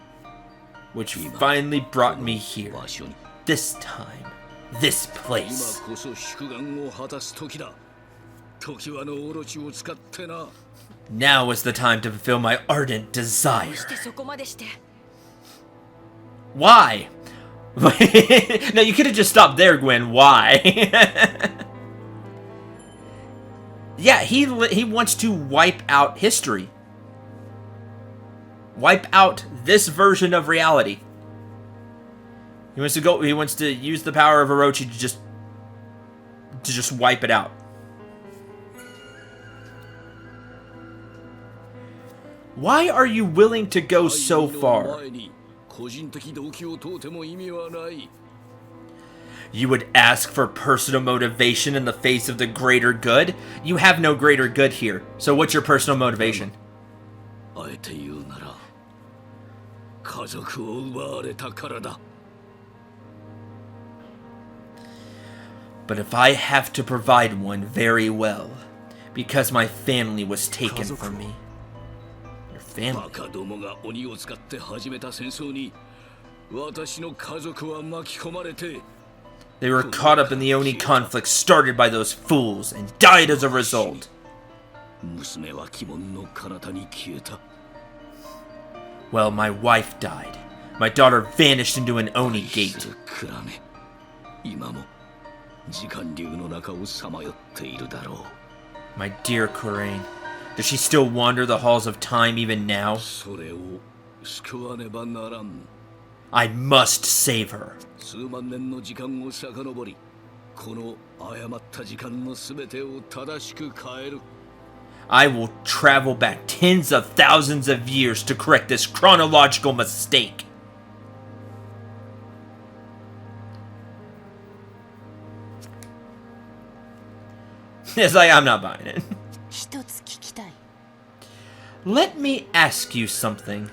which finally brought me here. 場所に。 This time, this 今 place. こそ祝願を果たす時だ。時はの卸を使ってな。 Now is the time to fulfill my ardent ど desire. うしてそこまでして？ Why? No, you could have just stopped there, Gwen. Why? Yeah, he wants to wipe out history. Wipe out this version of reality. He wants to use the power of Orochi to just wipe it out. Why are you willing to go so far? You would ask for personal motivation in the face of the greater good? You have no greater good here. So what's your personal motivation? But if I have to provide one, very well. Because my family was taken from me. Your family? They were caught up in the Oni conflict started by those fools and died as a result. Well, my wife died. My daughter vanished into an Oni gate. My dear Kurain, does she still wander the halls of time even now? I must save her. I will travel back tens of thousands of years to correct this chronological mistake. It's like, I'm not buying it. Let me ask you something.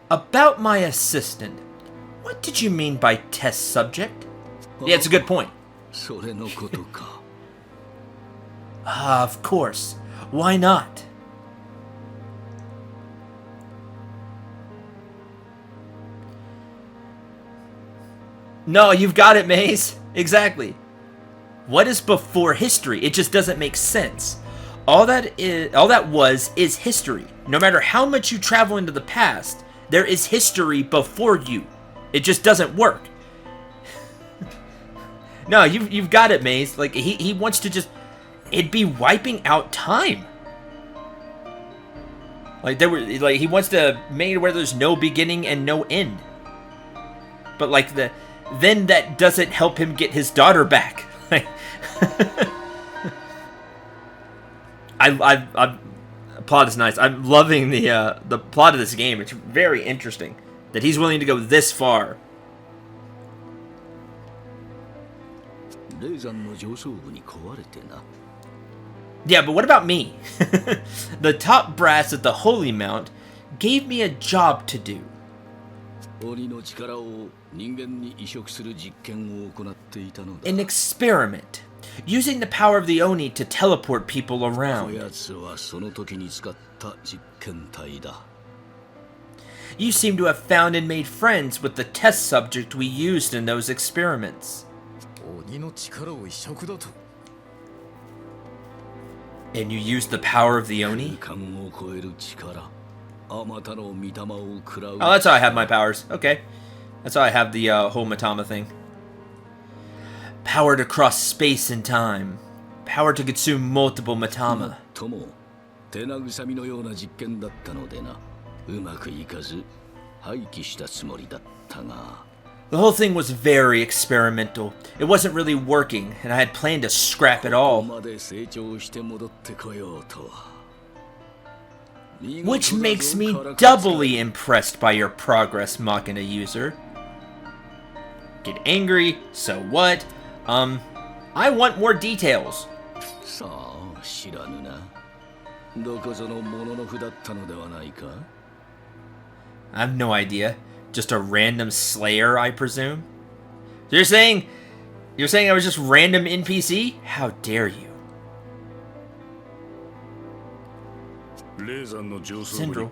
About my assistant, what did you mean by test subject? Yeah, it's a good point. Of course. Why not? No, you've got it, Maze. Exactly. What is before history? It just doesn't make sense. All that is history. No matter how much you travel into the past, there is history before you. It just doesn't work. No, you've got it, Maze. Like he wants to just, it'd be wiping out time. He wants to make it where there's no beginning and no end. But then that doesn't help him get his daughter back. I plot is nice. I'm loving the plot of this game. It's very interesting that he's willing to go this far. Yeah, but what about me? The top brass at the Holy Mount gave me a job to do. An experiment, using the power of the Oni to teleport people around. You seem to have found and made friends with the test subject we used in those experiments. And you used the power of the Oni? Oh, that's how I have my powers. Okay. That's how I have the whole Mitama thing. Power to cross space and time. Power to consume multiple Mitama. The whole thing was very experimental. It wasn't really working, and I had planned to scrap it all. Which makes me doubly impressed by your progress, Machina user. Get angry, so what? I want more details. I have no idea. Just a random slayer, I presume? You're saying I was just random NPC? How dare you? Cendril.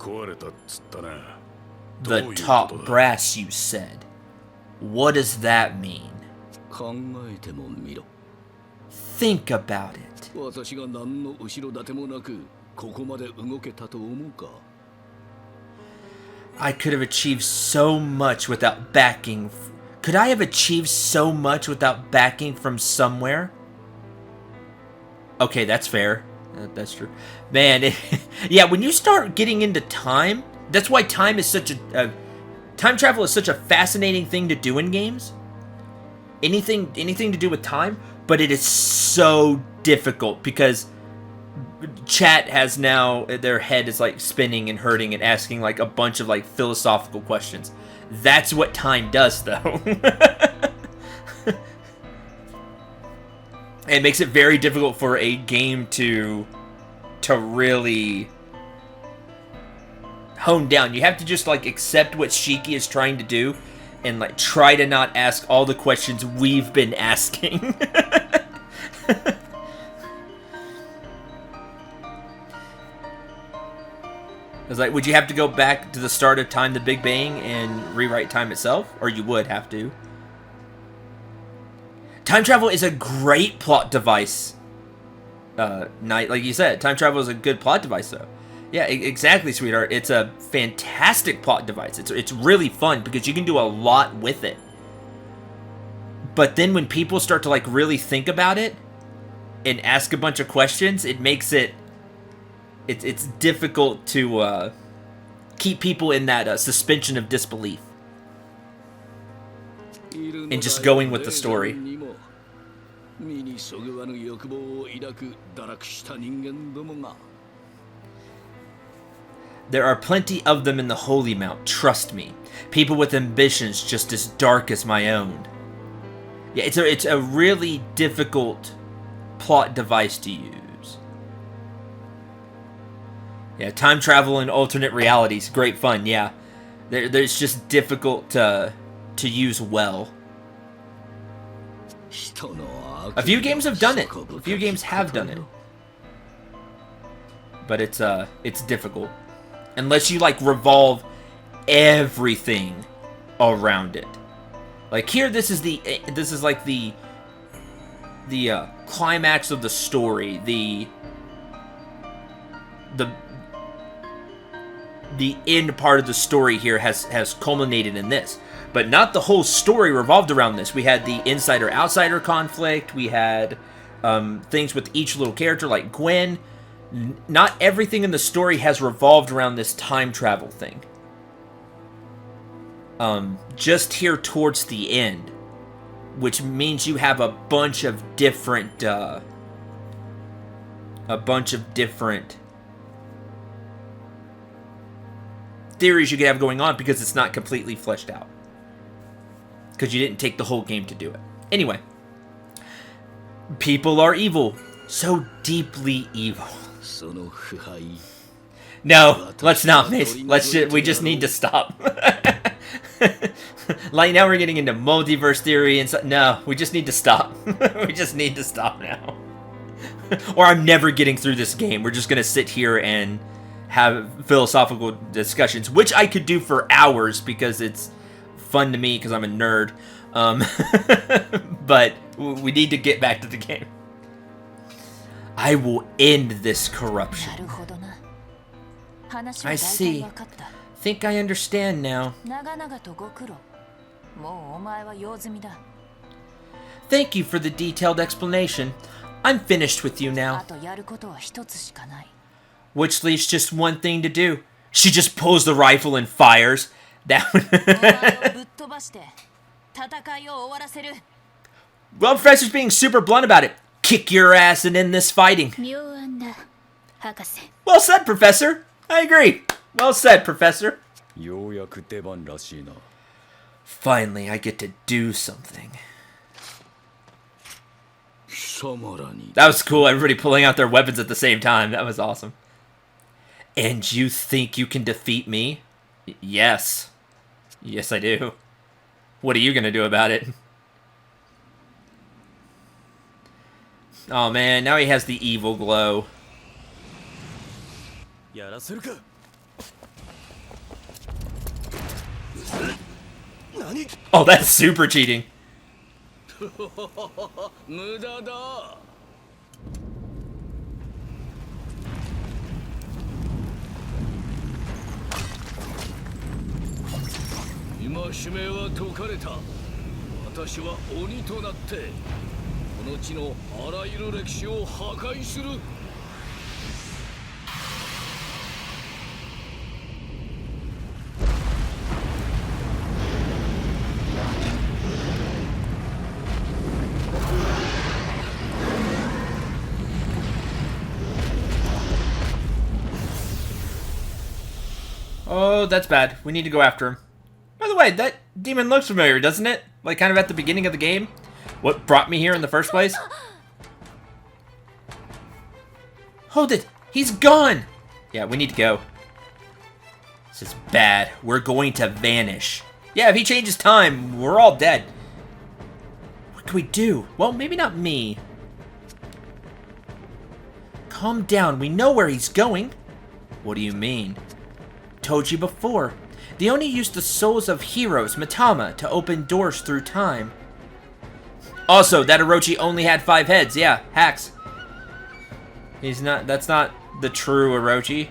The top brass, you said. What does that mean? Think about it. I could have achieved so much without backing. Could I have achieved so much without backing from somewhere? Okay, that's fair. That's true. Man, yeah, when you start getting into time, that's why time is such a... time travel is such a fascinating thing to do in games. Anything to do with time, but it is so difficult because chat has now... their head is, like, spinning and hurting and asking, like, a bunch of, like, philosophical questions. That's what time does, though. It makes it very difficult for a game to really hone down. You have to just, like, accept what Shiki is trying to do and, like, try to not ask all the questions we've been asking. It's like, would you have to go back to the start of time, the Big Bang, and rewrite time itself? Or you would have to. Time travel is a great plot device. Like you said, time travel is a good plot device, though. Yeah, exactly, sweetheart. It's a fantastic plot device. It's really fun because you can do a lot with it. But then when people start to, like, really think about it and ask a bunch of questions, it makes it... It's difficult to keep people in that suspension of disbelief. And just going with the story. There are plenty of them in the Holy Mount, trust me. People with ambitions just as dark as my own. Yeah, it's a really difficult plot device to use. Yeah, time travel and alternate realities, great fun, yeah. There's just difficult to use well. A few games have done it. A few games have done it. But it's difficult. Unless you, like, revolve everything around it. Like here, this is like the climax of the story, the end part of the story here has culminated in this. But not the whole story revolved around this. We had the insider-outsider conflict. We had things with each little character, like Gwen. Not everything in the story has revolved around this time travel thing. Just here towards the end. Which means you have a bunch of different... theories you could have going on because it's not completely fleshed out. Because you didn't take the whole game to do it. Anyway. People are evil. So deeply evil. No, let's not, Mace. We just need to stop. Like, now we're getting into multiverse theory and so. No, we just need to stop. We just need to stop now. Or I'm never getting through this game. We're just going to sit here and have philosophical discussions, which I could do for hours because it's fun to me because I'm a nerd. But we need to get back to the game. I will end this corruption. I see. Think I understand now. Thank you for the detailed explanation. I'm finished with you now. Which leaves just one thing to do. She just pulls the rifle and fires. That Well, Professor's being super blunt about it. Kick your ass and end this fighting. Well said, Professor. I agree. Well said, Professor. Finally, I get to do something. That was cool. Everybody pulling out their weapons at the same time. That was awesome. And you think you can defeat me? Yes. Yes, I do. What are you gonna do about it? Oh man, now he has the evil glow. Oh, that's super cheating. の地のあらゆる歴史を破壊する。Oh, that's bad. We need to go after him. By the way, that demon looks familiar, doesn't it? Like, kind of at the beginning of the game? What brought me here in the first place? Hold it! He's gone! Yeah, we need to go. This is bad. We're going to vanish. Yeah, if he changes time, we're all dead. What can we do? Well, maybe not me. Calm down. We know where he's going. What do you mean? Told you before. They only used the souls of heroes, Matama, to open doors through time. Also, that Orochi only had 5 heads. Yeah, hacks. He's not, that's not the true Orochi.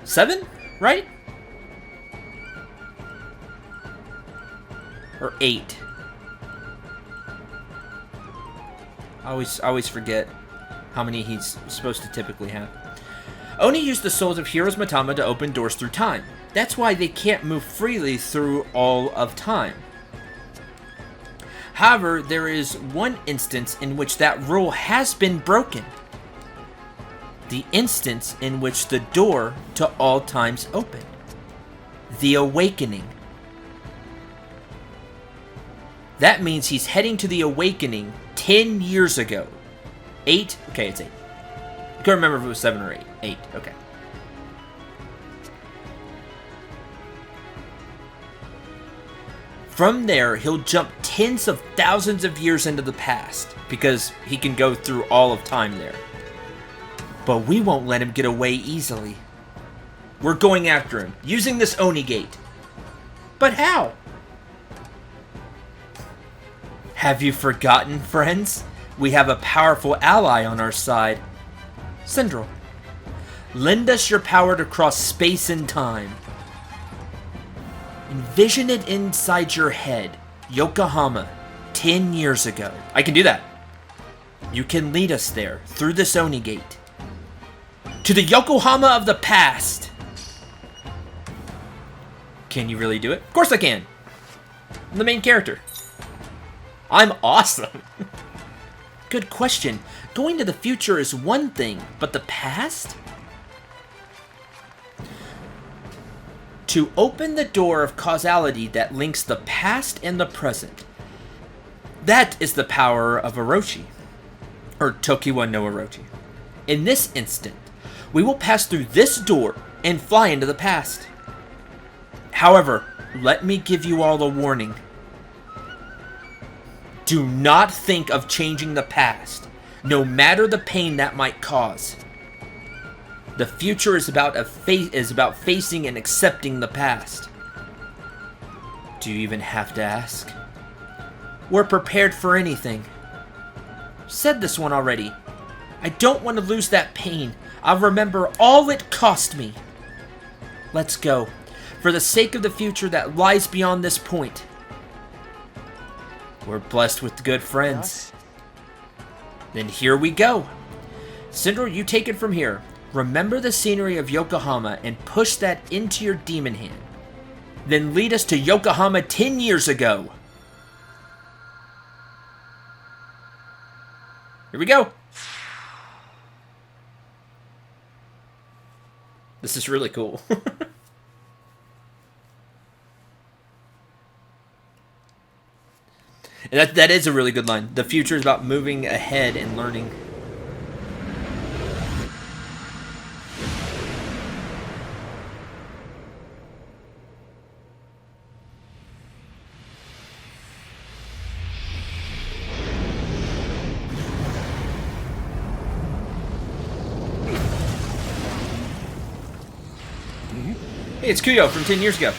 7, right? Or 8. I always forget how many he's supposed to typically have. Oni used the souls of heroes Matama to open doors through time. That's why they can't move freely through all of time. However, there is one instance in which that rule has been broken. The instance in which the door to all times opened. The Awakening. That means he's heading to the Awakening 10 years ago. 8? Okay, it's 8. I can't remember if it was 7 or 8. 8, okay. From there, he'll jump tens of thousands of years into the past, because he can go through all of time there. But we won't let him get away easily. We're going after him, using this Oni Gate. But how? Have you forgotten, friends? We have a powerful ally on our side. Cendril. Lend us your power to cross space and time. Envision it inside your head. Yokohama, 10 years ago. I can do that. You can lead us there, through this Oni Gate. To the Yokohama of the past. Can you really do it? Of course I can. I'm the main character. I'm awesome. Good question. Going to the future is one thing, but the past? To open the door of causality that links the past and the present. That is the power of Orochi. Or Tokiwa no Orochi. In this instant, we will pass through this door and fly into the past. However, let me give you all a warning. Do not think of changing the past, no matter the pain that might cause. The future is about facing and accepting the past. Do you even have to ask? We're prepared for anything. Said this one already. I don't want to lose that pain. I'll remember all it cost me. Let's go. For the sake of the future that lies beyond this point. We're blessed with good friends. Then here we go. Cendril, you take it from here. Remember the scenery of Yokohama and push that into your demon hand. Then lead us to Yokohama 10 years ago. Here we go. This is really cool. That is a really good line. The future is about moving ahead and learning. Hey, it's Kuyo from 10 years ago.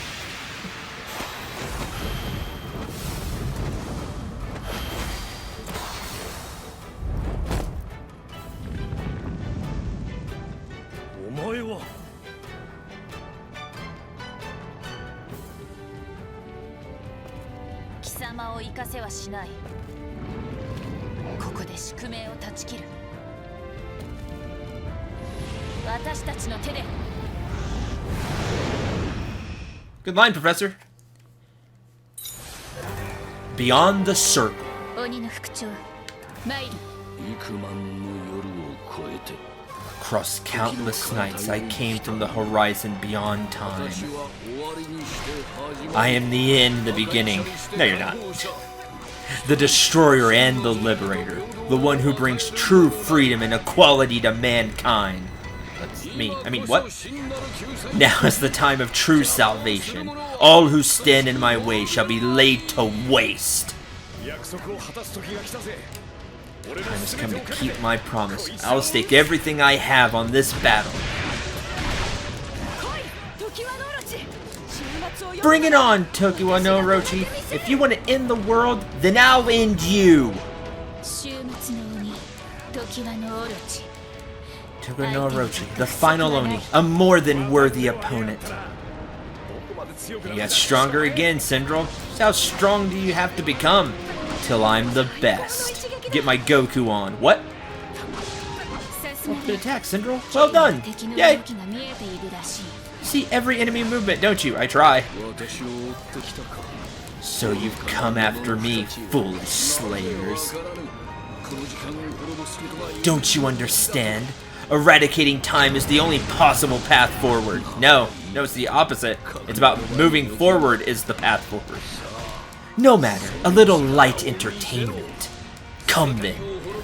ここで宿命を断ち切る。私たちの手で。 Good line, Professor. Beyond the circle. 鬼の副長参る。幾万の夜を越えて Across countless nights, I came from the horizon beyond time. 私は終わりにして始まる I am the end, the beginning. No, you're not. The destroyer and the liberator. The one who brings true freedom and equality to mankind. That's me. I mean, what? Now is the time of true salvation. All who stand in my way shall be laid to waste. 約束を果たす時が来たぜ。 Time has come to keep my promise. I'll stake everything I have on this battle. Bring it on, Tokiwa no Orochi. If you want to end the world, then I'll end you. 終末の鬼時はのオロチ。 Tokiwa no Orochi, the final Oni, a more than worthy opponent. You got stronger again, Cendril. Just how strong do you have to become? Till I'm the best. Get my Goku on. What? Good attack, Cendril. Well done. Yay. See every enemy movement, don't you? I try. 私を追ってきたか So you've come after me, foolish slayers. この時間を滅ぼすことは Don't you understand? Eradicating time is the only possible path forward. No, it's the opposite. It's about moving forward is the path forward. No matter, a little light entertainment. Come then,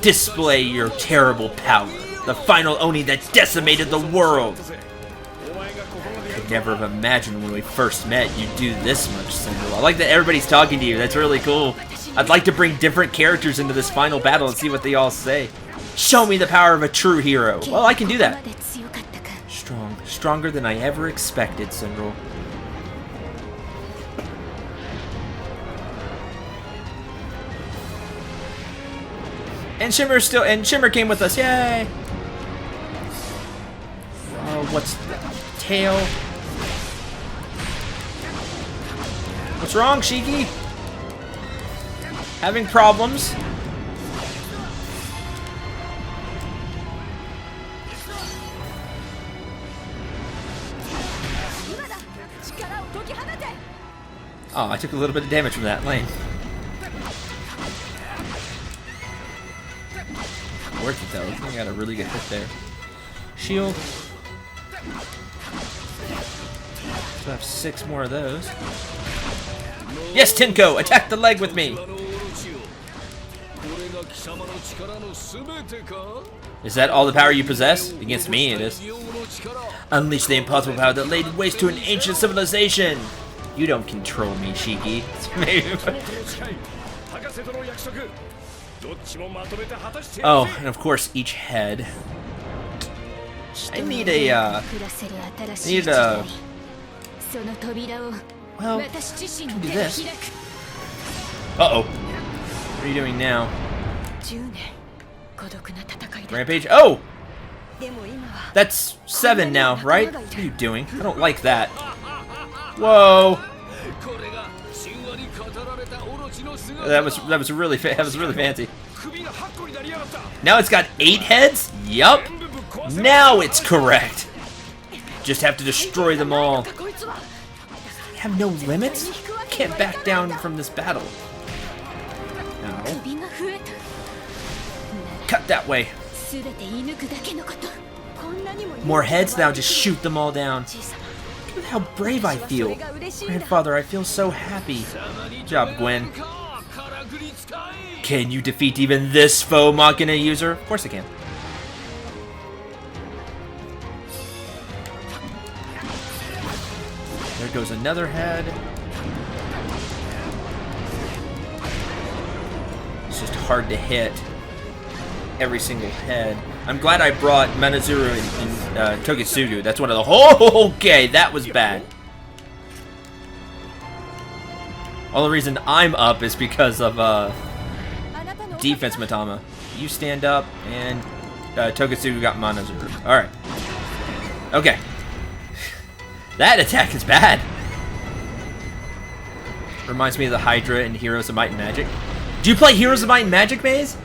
display your terrible power. The final Oni that decimated the world. I could never have imagined when we first met you'd do this much, Cendril. I like that everybody's talking to you. That's really cool. I'd like to bring different characters into this final battle and see what they all say. Show me the power of a true hero. Well, I can do that. Stronger than I ever expected, Cendril. And Shimmer came with us. Yay! Oh, what's the tail? What's wrong, Shiki? Having problems? Oh, I took a little bit of damage from that lane. Worth it though. I think I got a really good hit there. Shield. So I have 6 more of those. Yes, Tenko! Attack the leg with me! Is that all the power you possess? Against me, it is. Unleash the impossible power that laid waste to an ancient civilization! You don't control me, Shiki. Oh, and of course, each head. I need a, well, I can do this. Uh-oh. What are you doing now? Rampage? Oh! That's 7 now, right? What are you doing? I don't like that. Whoa! That was really fancy. Now it's got 8 heads? Yup. Now it's correct. Just have to destroy them all. Have no limits? Can't back down from this battle. No. Cut that way. More heads? Now just shoot them all down. Look at how brave I feel. Grandfather, I feel so happy. Good job, Gwen. Can you defeat even this foe Machina user? Of course I can. There goes another head. It's just hard to hit every single head. I'm glad I brought Manazuru and Togitsugu. That's one of the okay, that was bad. Only reason I'm up is because of defense Matama. You stand up and Togitsugu got Manazuru. Alright. Okay. That attack is bad. Reminds me of the Hydra and Heroes of Might and Magic. Do you play Heroes of Might and Magic, Maze?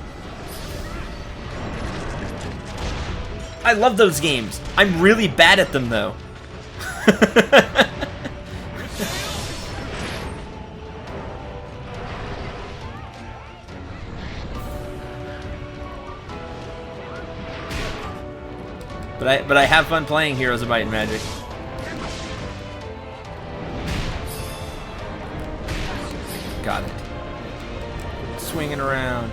I love those games. I'm really bad at them though. But I have fun playing Heroes of Might and Magic. Got it. Swinging around.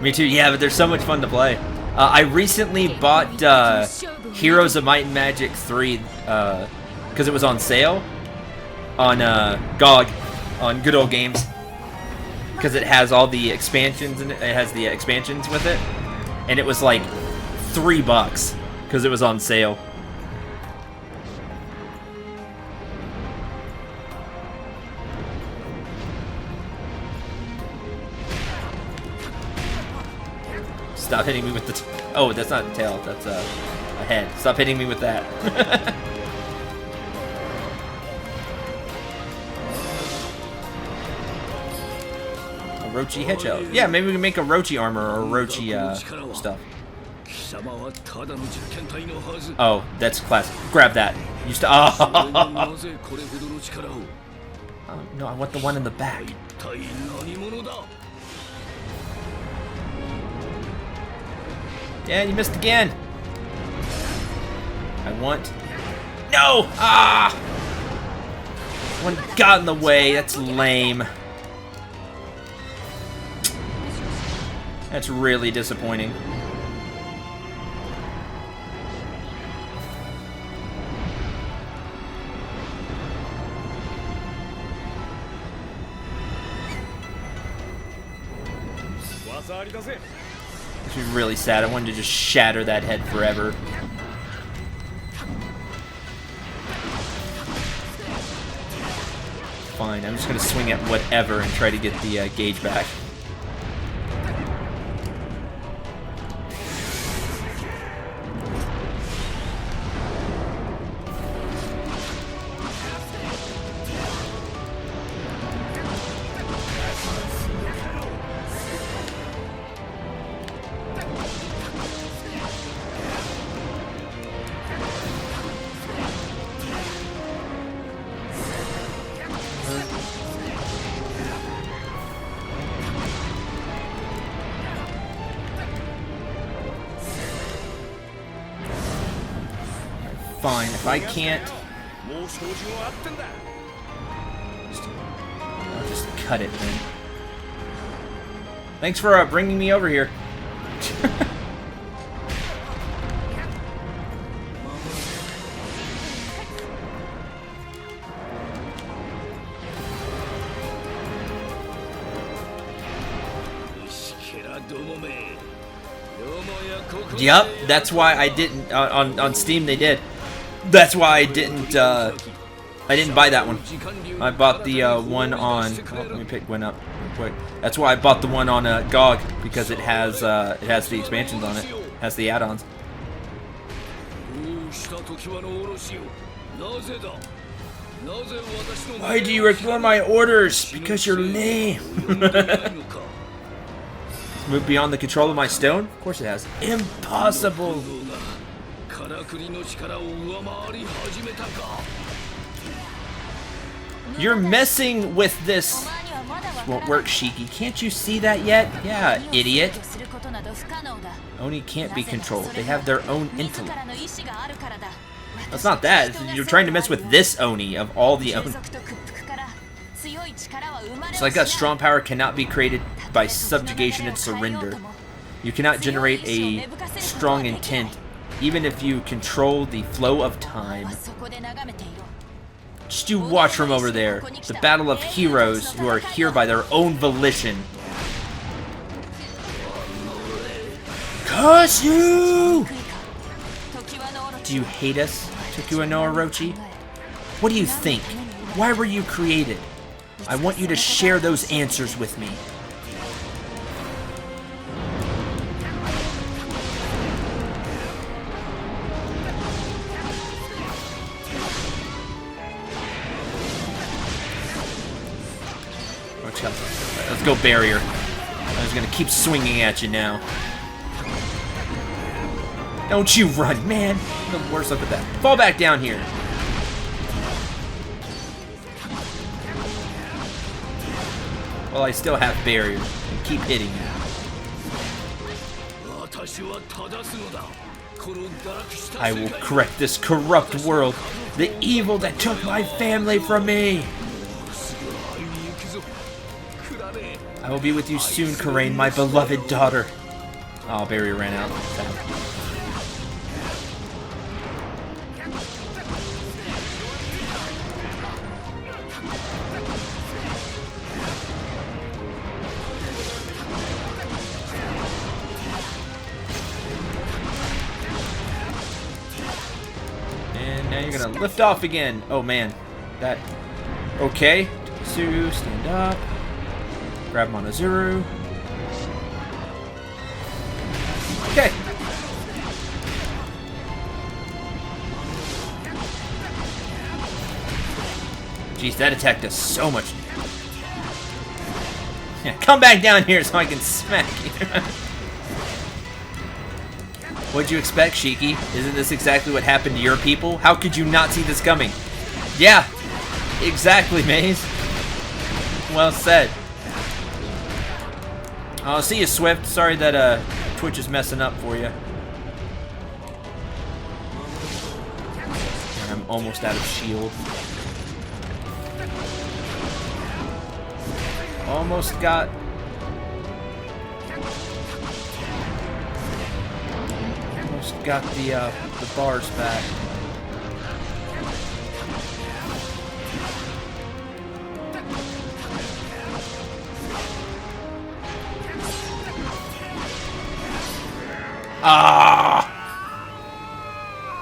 Me too. Yeah, but they're so much fun to play. I recently bought Heroes of Might and Magic 3 because it was on sale on GOG on Good Old Games, because it has all the expansions and it has the expansions with it. And it was like $3 because it was on sale. Stop hitting me with the... oh, that's not a tail. That's a head. Stop hitting me with that. Orochi headshell. Yeah, maybe we can make a Orochi armor or Orochi stuff. Oh, that's classic. Grab that. Used to. Oh. No, I want the one in the back. Yeah, you missed again. I want. No! Ah! One got in the way. That's lame. That's really disappointing. This is really sad. I wanted to just shatter that head forever. Fine, I'm just gonna swing at whatever and try to get the gauge back. Fine, if I can't... I'll just cut it then. Thanks for bringing me over here. Yep, that's why I didn't... on Steam they did. That's why I didn't buy that one. I bought the one on... oh, let me pick one up real quick. That's why I bought the one on GOG, because it has the expansions on it. It has the add-ons. Why do you ignore my orders? Because you're lame. Move beyond the control of my stone? Of course it has. Impossible. You're messing with this. This won't work, Shiki. Can't you see that yet? Yeah, idiot. Oni can't be controlled. They have their own intellect. That's not that. You're trying to mess with this Oni of all the Oni. It's like that strong power cannot be created by subjugation and surrender. You cannot generate a strong intent even if you control the flow of time. Just you watch from over there. The battle of heroes who are here by their own volition. Curse you! Do you hate us, Toukiden no Orochi? What do you think? Why were you created? I want you to share those answers with me. Let's go barrier. I was gonna keep swinging at you now. Don't you run, man. I'm the worst up at that. Fall back down here. Well, I still have barrier. And keep hitting you. I will correct this corrupt world. The evil that took my family from me. I will be with you soon, Karain, my beloved daughter. Oh, barrier ran out. And now you're gonna lift off again. Oh man, that. Okay, Sue, stand up. Grab Monozuru. Okay. Jeez, that attack does so much. Yeah, come back down here so I can smack you. What'd you expect, Shiki? Isn't this exactly what happened to your people? How could you not see this coming? Yeah, exactly, Maze. Well said. I'll see you, Swift. Sorry that Twitch is messing up for you. And I'm almost out of shield. Almost got. Almost got the bars back. Ah!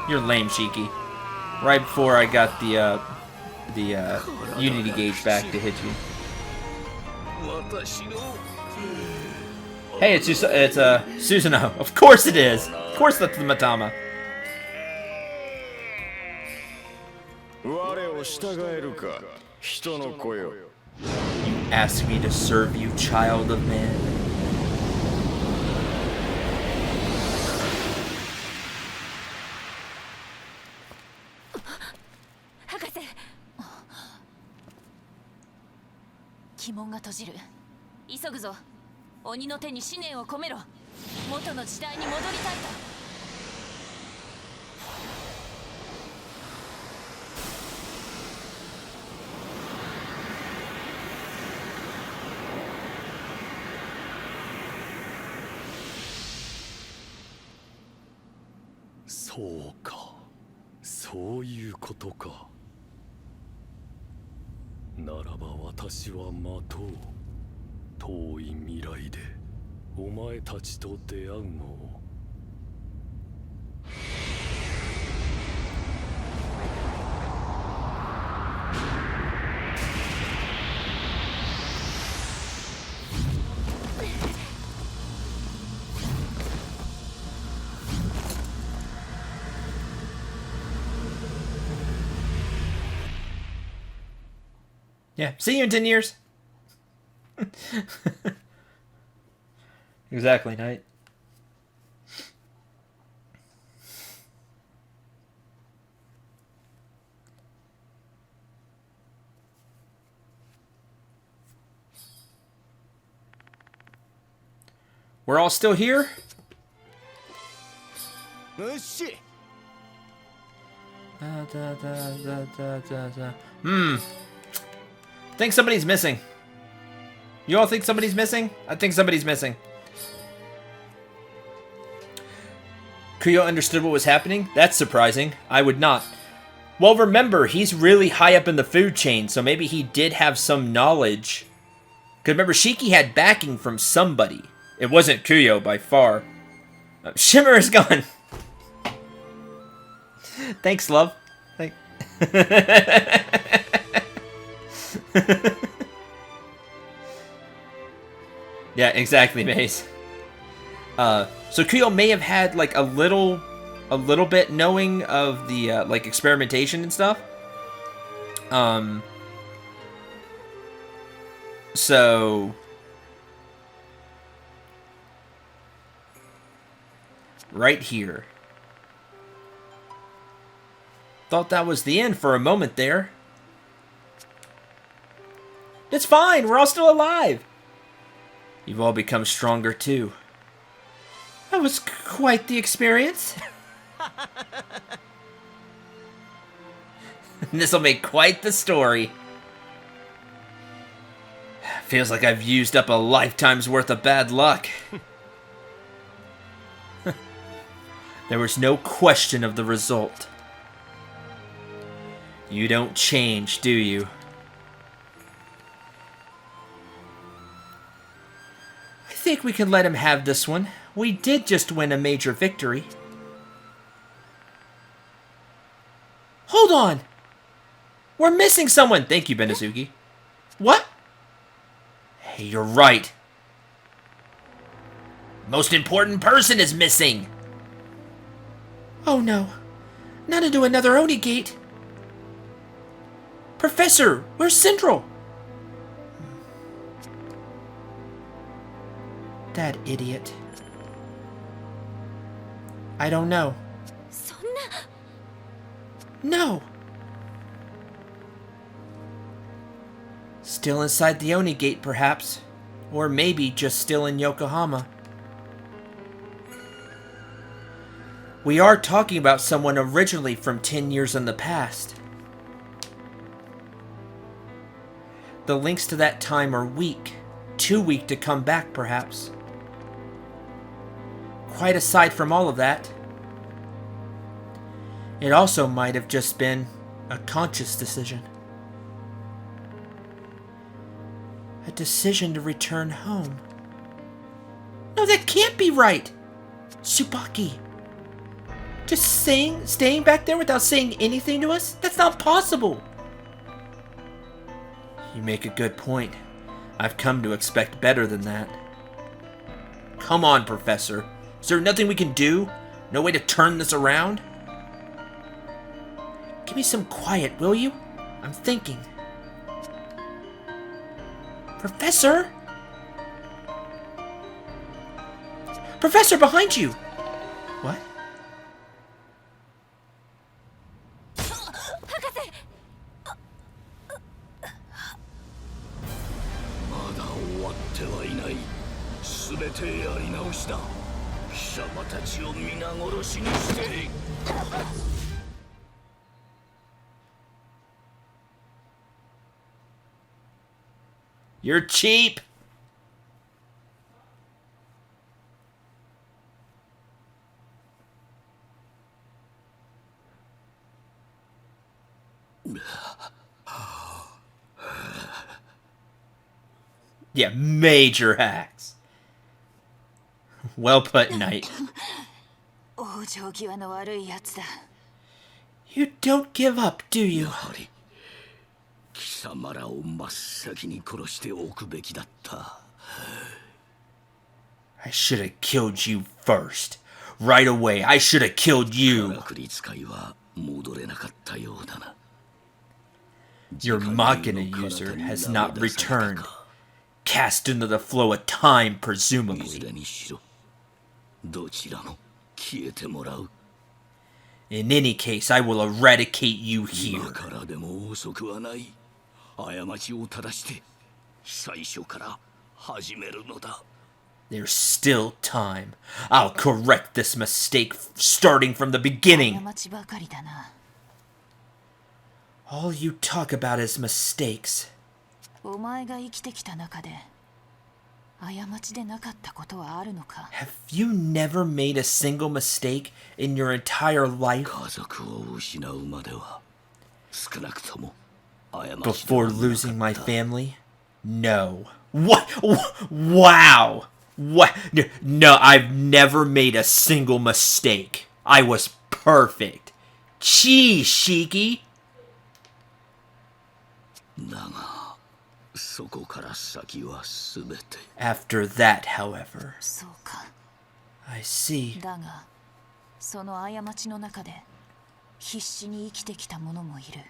You're lame, Shiki. Right before I got the Unity gauge back to hit you. Hey, it's Susanoo. Of course it is. Of course that's the Matama. You asked me to serve you, child of man.そうか、そういうことか。ならば私は待とう。遠い未来でお前たちと出会うのを。Yeah, see you in 10 years. Exactly, Knight. We're all still here? Think somebody's missing. You all think somebody's missing? I think somebody's missing. Kuyo understood what was happening? That's surprising. I would not. Well, remember, he's really high up in the food chain, so maybe he did have some knowledge. Because remember, Shiki had backing from somebody. It wasn't Kuyo by far. Shimmer is gone. Thanks, love. Yeah, exactly, Maze. So Kuyo may have had like a little bit knowing of the like experimentation and stuff. So right here. Thought that was the end for a moment there. It's fine, we're all still alive. You've all become stronger too. That was quite the experience. This'll make quite the story. Feels like I've used up a lifetime's worth of bad luck. There was no question of the result. You don't change, do you? I think we can let him have this one. We did just win a major victory. Hold on! We're missing someone! Thank you, Benezuki. What? Hey, you're right. Most important person is missing! Oh no. Not into another Oni gate. Professor, where's Cendril? That idiot. I don't know. そんな No! Still inside the Oni gate, perhaps. Or maybe just still in Yokohama. We are talking about someone originally from 10 years in the past. The links to that time are weak. Too weak to come back, perhaps. Quite aside from all of that, it also might have just been a conscious decision. A decision to return home. No, that can't be right! Tsubaki. Just staying back there without saying anything to us? That's not possible! You make a good point. I've come to expect better than that. Come on, Professor. Is there nothing we can do? No way to turn this around? Give me some quiet, will you? I'm thinking. Professor? Professor, behind you! What? まだ終わってはいない。すべてやり直しだ。貴様たちを皆殺しにして。You're cheap! Yeah, major hacks. Well put, Knight. 往生際の悪いやつだ。 You don't give up, do you? やはり貴様らを真っ先に殺しておくべきだった。 I should have killed you first. Right away, I should have killed you. からくり使いは戻れなかったようだな。 Your Machina user has not returned. Cast into the flow of time, いず presumably. れにしろどちらも消えてもらう。 In any case, I will eradicate you 今 here. からでも遅くはない。過ちを正して最初から始めるのだ。 There's still time. I'll correct this mistake starting from the beginning. 過ちばかりだな。 All you talk about is mistakes. お前が生きてきた中で過ちでなかったことはあるのか。 Have you never made a single mistake in your entire life 家族を失うまでは少なくとも過ちでは before なかった。 losing my family? No. What? Wow. What? No, I've never made a single mistake. I was perfect. Gee, Shiki. だがそこから先はすべて After that, however, そうか。 I see. だがその過ちの中で必死に生きてきた者もいる。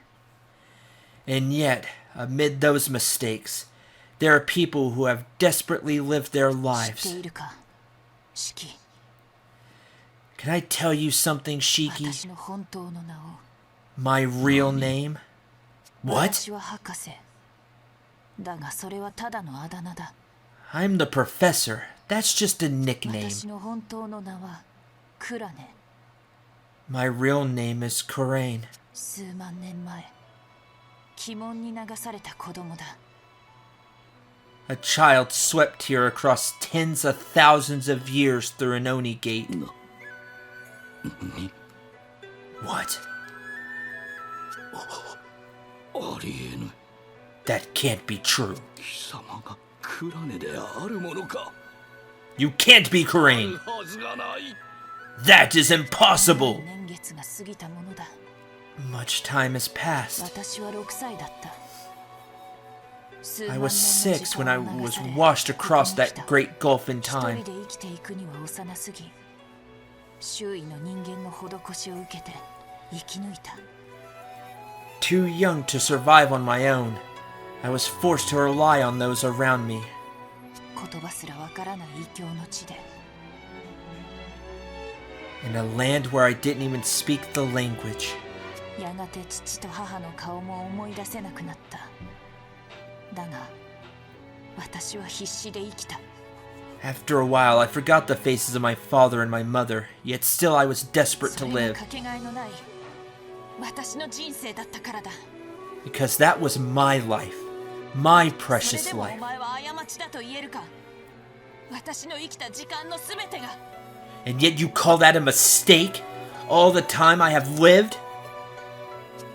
And yet, amid those mistakes, there are people who have desperately lived their 知って lives. いるか、シキ。 Can I tell you something, Shiki? 私の本当の名を。My real name? What? 私は博士。だがそれはただのあだ名だ。I'm the professor. That's just a nickname. 私の本当の名はクラネ。My real name is Corain. 数万年前、鬼門に流された子供だ。A child swept here across tens of thousands of years through an Oni gate. What? ありえぬ。 That can't be true. 貴様がクラネであるものか。 You can't be あ Corain. るはずがない。 That is impossible. 年月が過ぎたものだ。 Much time has passed. 私は6歳だった。 I was 6 when I was washed across that great gulf in 一 time. 人で生きていくには幼すぎ、周囲の人間の施しを受けて生き抜いた。 Too young to survive on my own, I was forced to rely on those around me. 言葉すらわからない異教の地で、 In a land where I didn't even speak the language. やがて父と母の顔も思い出せなくなった。だが私は必死で生きた。 After a while, I forgot the faces of my father and my mother, yet still I was desperate そ to れ live, がかけがえのない私の人生だったからだ。 because that was my life, my それ precious でもお life. 前は過ちだと言えるか。私の生きた時間のすべてが。 And yet you call that a mistake? All the time I have lived?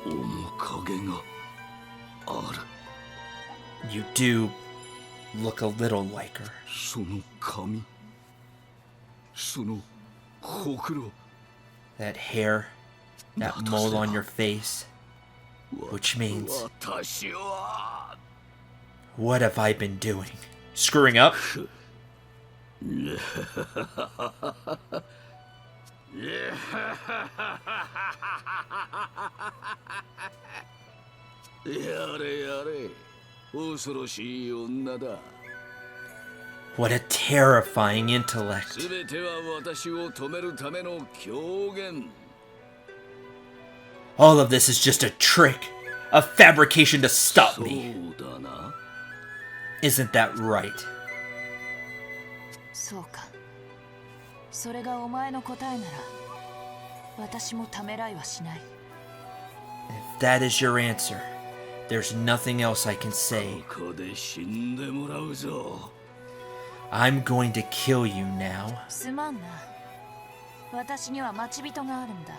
面影がある。 You do look a little like her. その髪、そのほくろ。 That hair, that mole on your face. Which means, 私は what have I been doing? Screwing up? やれやれ、恐ろしい女だ。 What a terrifying intellect. すべては私を止めるための狂言。 All of this is just a trick, a fabrication to stop そう me. だな。 Isn't that right? そうか。それがお前の答えなら、私もためらいはしない。 If that is your answer, there's nothing else I can say. ここで死んでもらうぞ。 I'm going to kill you now. すまんな。私には待ち人があるんだ。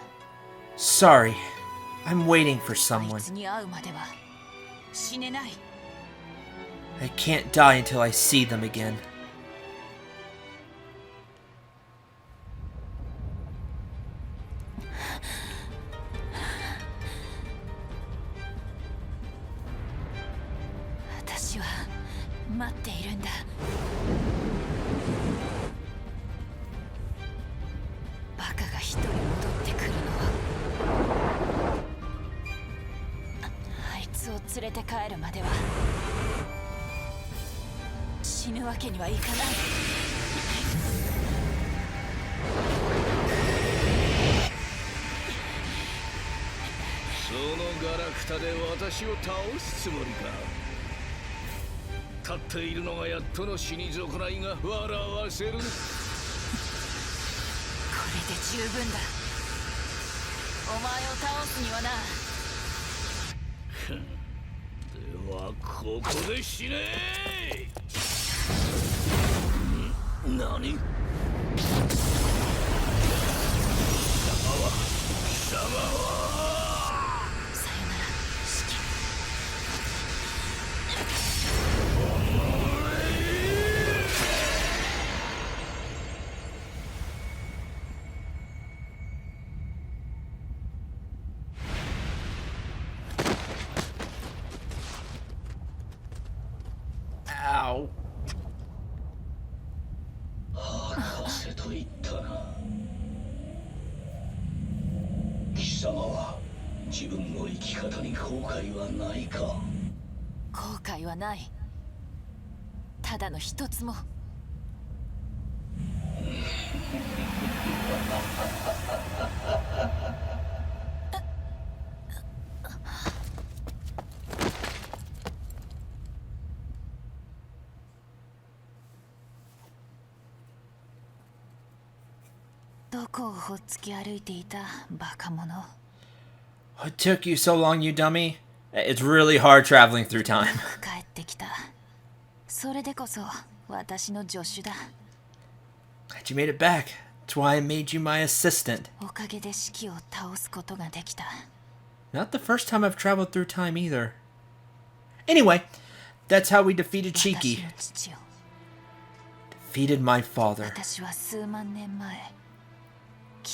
Sorry, I'm waiting for あい someone. つに会うまでは死ねない。 I can't die until I see them again. 私は待っているんだ。バカが一人戻ってくるのは、あいつを連れて帰るまでは死ぬわけにはいかない。そのガラクタで私を倒すつもりか。立っているのがやっとの死に損ないが笑わせる。これで十分だ。お前を倒すにはな。ではここで死ねー。何？貴様はさよなら、シキ。Ow. 博士と言ったな。貴様は自分の生き方に後悔はないか？後悔はない。ただの一つも。どこをほっつき歩いていたバカ者。 What took you so long, you dummy? It's really hard traveling through time. 帰ってきた。それでこそ私の助手だ。 Glad you made it back. That's why I made you my assistant. おかげでシキを倒すことができた。 Not the first time I've traveled through time either. Anyway, that's how we defeated 私 Shiki. の父を。 Defeated my father. 私は数万年前、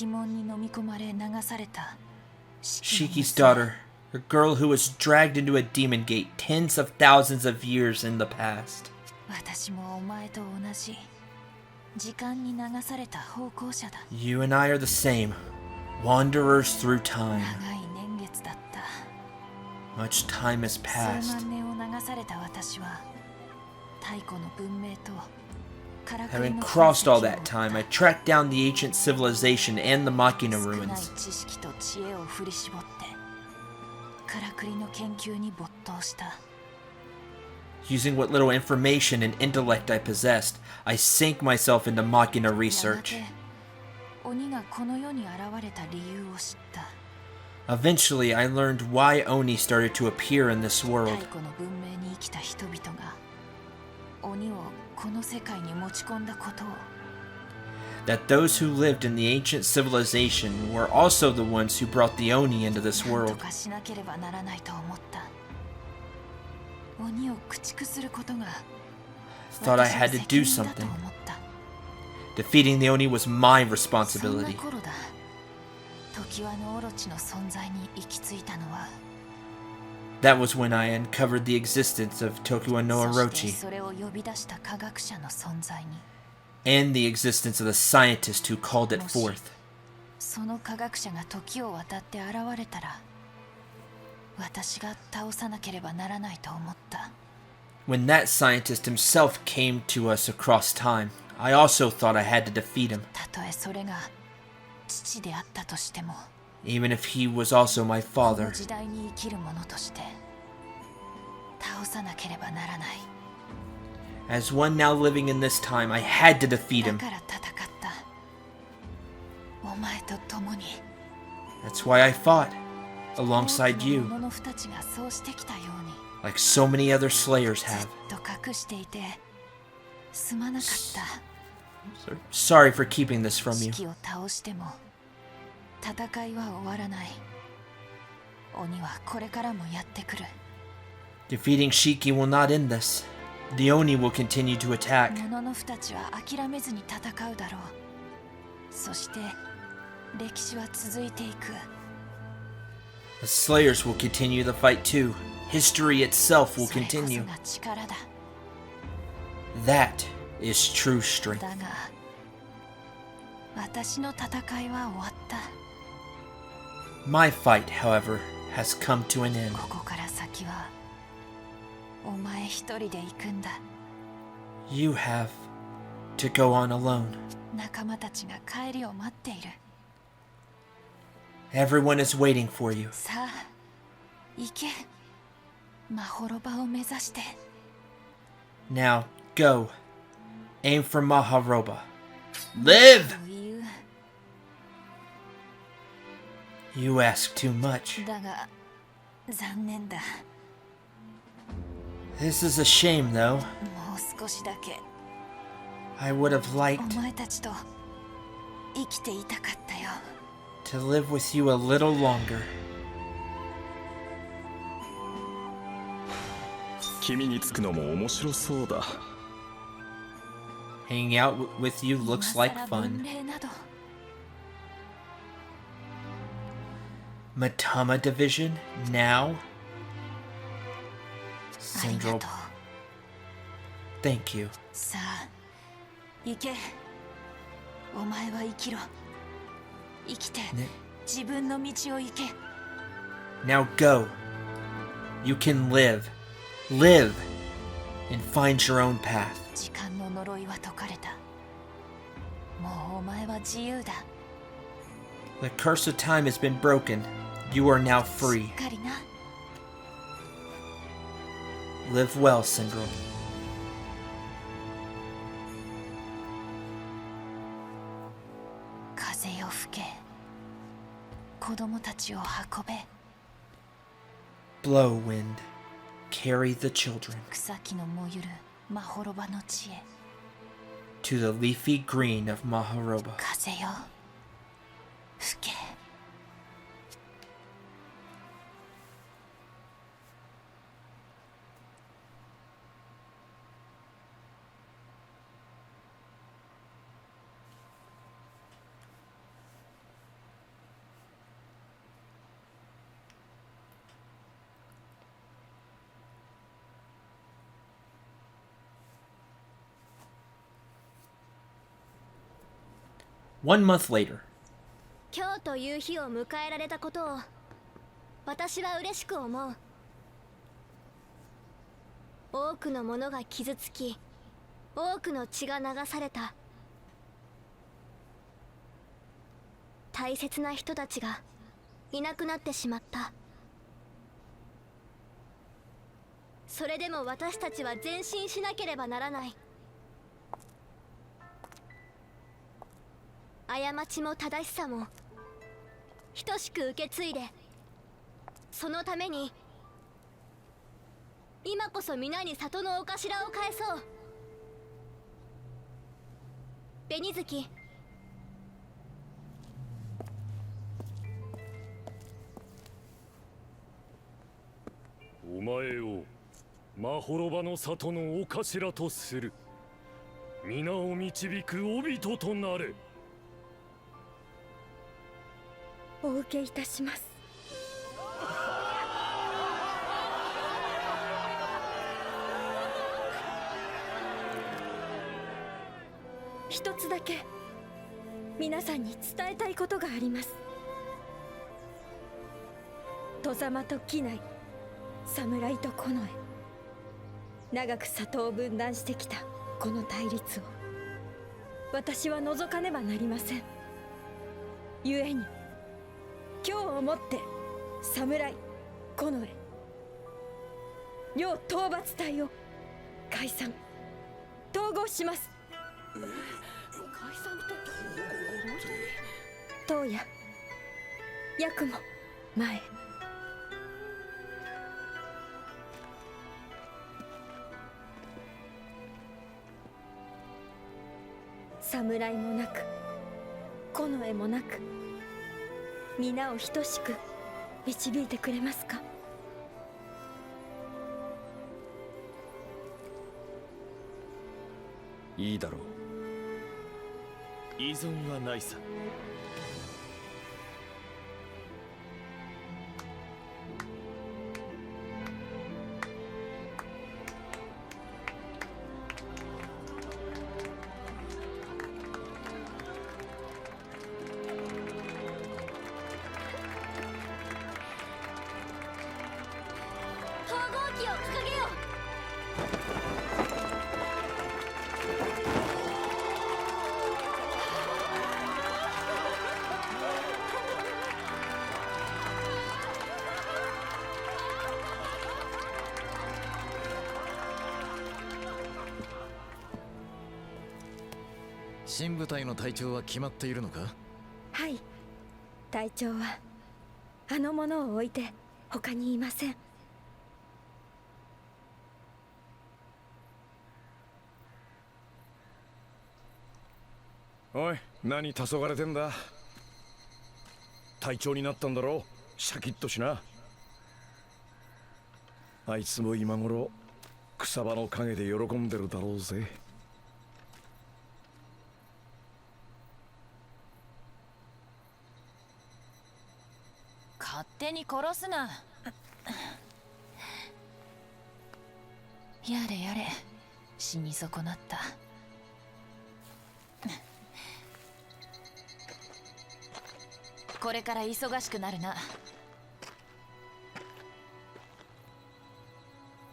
鬼門に飲み込まれ流された Shiki's daughter, a girl who was dragged into a demon gate tens of thousands of years in the past. 私もお前と同じ時間に流された奉公者だ。 You and I are the same, wanderers through time. 長い年月だった。 Much time has 数 passed. 万年を流された私は太古の文明とからくり Having の crossed all 痕跡 that を time, 追 I った tracked down the ancient civilization and the Machina 少ない ruins. 知識と知恵を振り絞ってからくりの研究に没頭した。 Using what little information and intellect I possessed, I sank myself into Machina やが research. て鬼がこの世に現れた理由を知った。 Eventually, I learned why Oni started to appear in this 太 world. 古の文明に生きた人々が鬼をこの世界に持ち込んだことを。 That those who lived in the ancient civilization were also the ones who brought the Oni into this なんと world. かしなければならないと思った。鬼を駆逐することが Thought I 私 had の to do 責任だと something. 思った。 Defeating the Oni was my そんな responsibility. 頃だ。常盤のオロチの存在に行き着いたのは、 That was when I uncovered the existence of Tokuwa no そして Orochi それを呼び出した科学者の存在に。 and the existence of the scientist who called it forth. その科学者が時を渡って現れたら、私が倒さなければならないと思った。 When that scientist himself came to us across time, I also thought I had to defeat him, たとえそれが父であったとしても、 even if he was also my この father. 時代に生きる者として倒さなければならない。 As one now living in this time, I had to defeat だ him. から戦った。お前と共に。 That's why I fought alongside 多くの you, 者の二ちがそうしてきたように。 like so many other slayers ず have. っと隠していてすまなかった。 Sorry for keeping this from you. 四季を倒しても戦いは終わらない。鬼はこれからもやってくる。 Defeating Shiki will not end this. The Oni will continue to attack. 者の二ちは諦めずに戦うだろう。そして歴史は続いていく。 The Slayers will continue the fight too. History itself will それこそ continue. が力だ。 That is true strength. だが私の戦いは終わった。 My fight, however, has come to an end. ここから先はお前一人で行くんだ。 You have to go on alone. 仲間たちが帰りを待っている。 Everyone is waiting for you. さあ行け。まほろばを目指して。 Now, go. Aim for Maharoba. Live! という You ask too much. だが残念だ。 This is a shame, though. もう少しだけ I would have お liked 前たちと生きていたかったよ。 to live with you a little longer. 君につくのも面白そうだ。 Hanging out with you looks like 今更分 fun. 霊など Matama Division? Now? ありが Cendril, とう。 thank you. さあ行け。お前は生きろ。生きてね自分の道を行け。 Now go. You can live. Live. And find your own path. 時間の呪いは解かれた。もうお前は自由だ。 The curse of time has been broken. You are now し free. っかりな。 Live well, Cendril. 風よ子供たちを運べ。 Blow, wind. Carry the children 草木の燃ゆるまほろばの地へ。 to the leafy green of Mahoroba. 風よ吹け。 1 month later. 今日という日を迎えられたことを私は嬉しく思う。多くのものが傷つき、多くの血が流された。大切な人たちがいなくなってしまった。それでも私たちは前進しなければならない。過ちも正しさも等しく受け継いで、そのために今こそ皆に里のお頭を返そう。紅月、お前をまほろばの里のお頭とする。皆を導くお人となれ。お受けいたします。一つだけ皆さんに伝えたいことがあります。外様と畿内、侍と近衛、長く里を分断してきたこの対立を私は除かねばなりません。故に今日をもって侍、近衛両討伐隊を解散統合します。解散と統合？当夜八雲前。侍もなく近衛もなく、皆を等しく導いてくれますか？いいだろう。依存はないさ。統合旗を掲げよう。新部隊の隊長は決まっているのか？はい、隊長はあの者を置いて他にいません。おい、何黄昏れてんだ。隊長になったんだろう。シャキッとしな。あいつも今頃草場の陰で喜んでるだろうぜ。勝手に殺すな。やれやれ、死に損なった。これから忙しくなるな。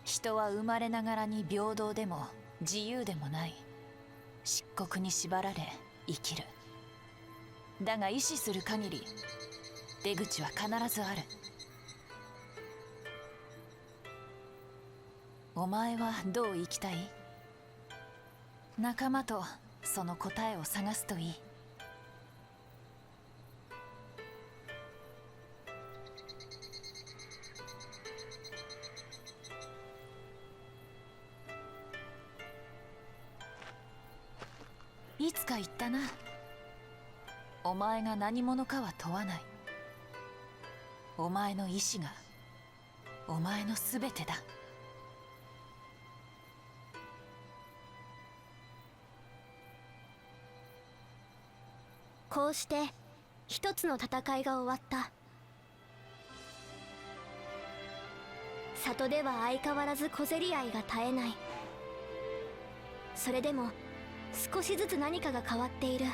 人は生まれながらに平等でも自由でもない。漆黒に縛られ生きる。だが意志する限り出口は必ずある。お前はどう生きたい？仲間とその答えを探すといい。か言ったな。お前が何者かは問わない。お前の意志がお前のすべてだ。こうして一つの戦いが終わった。里では相変わらず小競り合いが絶えない。それでも少しずつ何かが変わっている。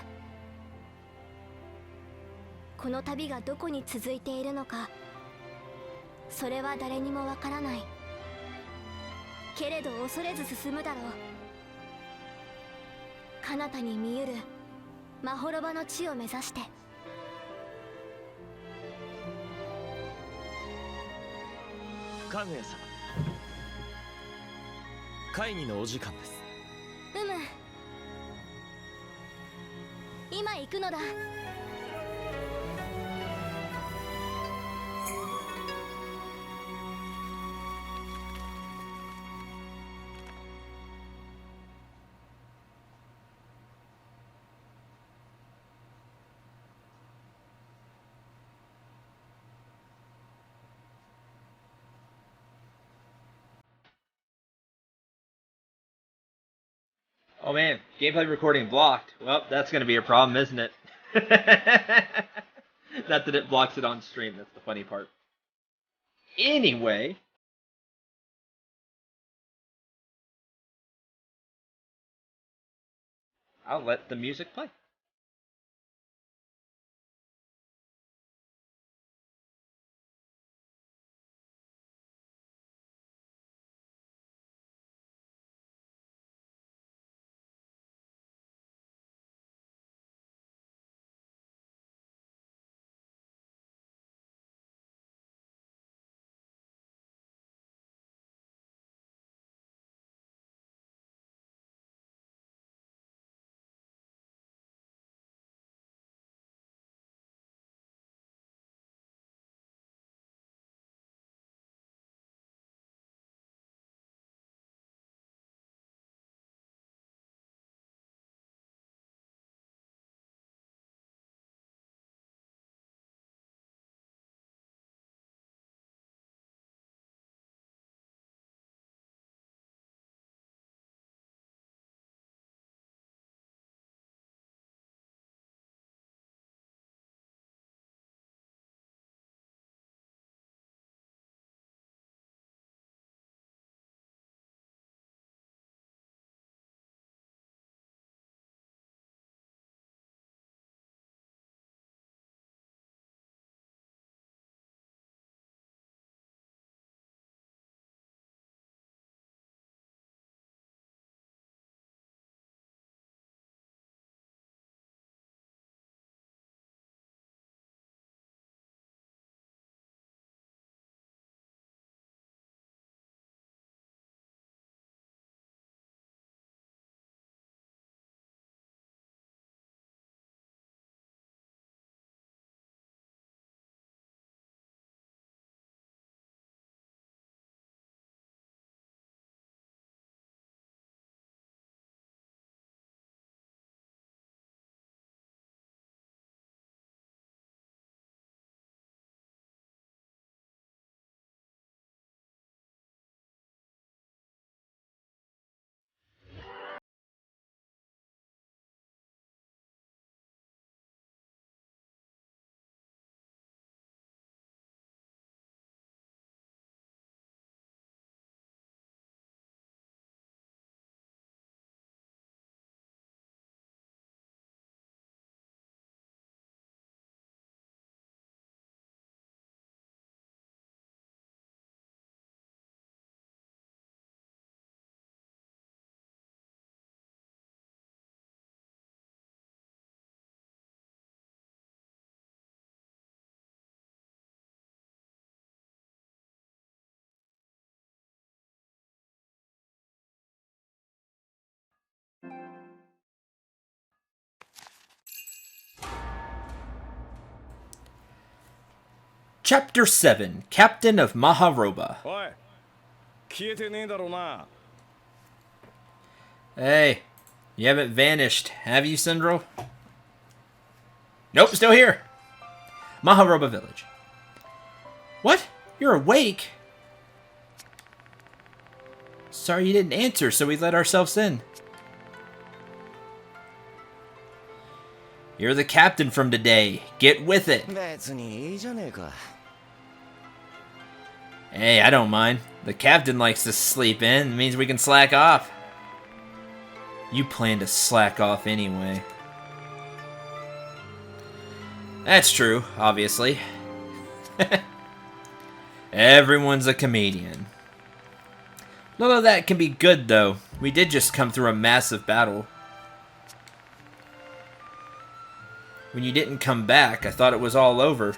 この旅がどこに続いているのか、それは誰にもわからない。けれど恐れず進むだろう。彼方に見ゆるまほろばの地を目指して。かぐや様、会議のお時間です。今行くのだ。Oh man, gameplay recording blocked. Well, that's going to be a problem, isn't it? Not that it blocks it on stream, that's the funny part. Anyway. I'll let the music play. Chapter 7, Captain of Maharoba. おい、消えてねえだろうな。Hey, You haven't vanished, have you, Cendril? Nope, still here. Maharoba Village. What? You're awake? Sorry you didn't answer, so we let ourselves in. You're the captain from today. Get with it. 別にいいじゃねえか。 Hey, I don't mind. The captain likes to sleep in. It means we can slack off. You plan to slack off anyway. That's true, obviously. Everyone's a comedian. None of that can be good, though. We did just come through a massive battle. When you didn't come back, I thought it was all over.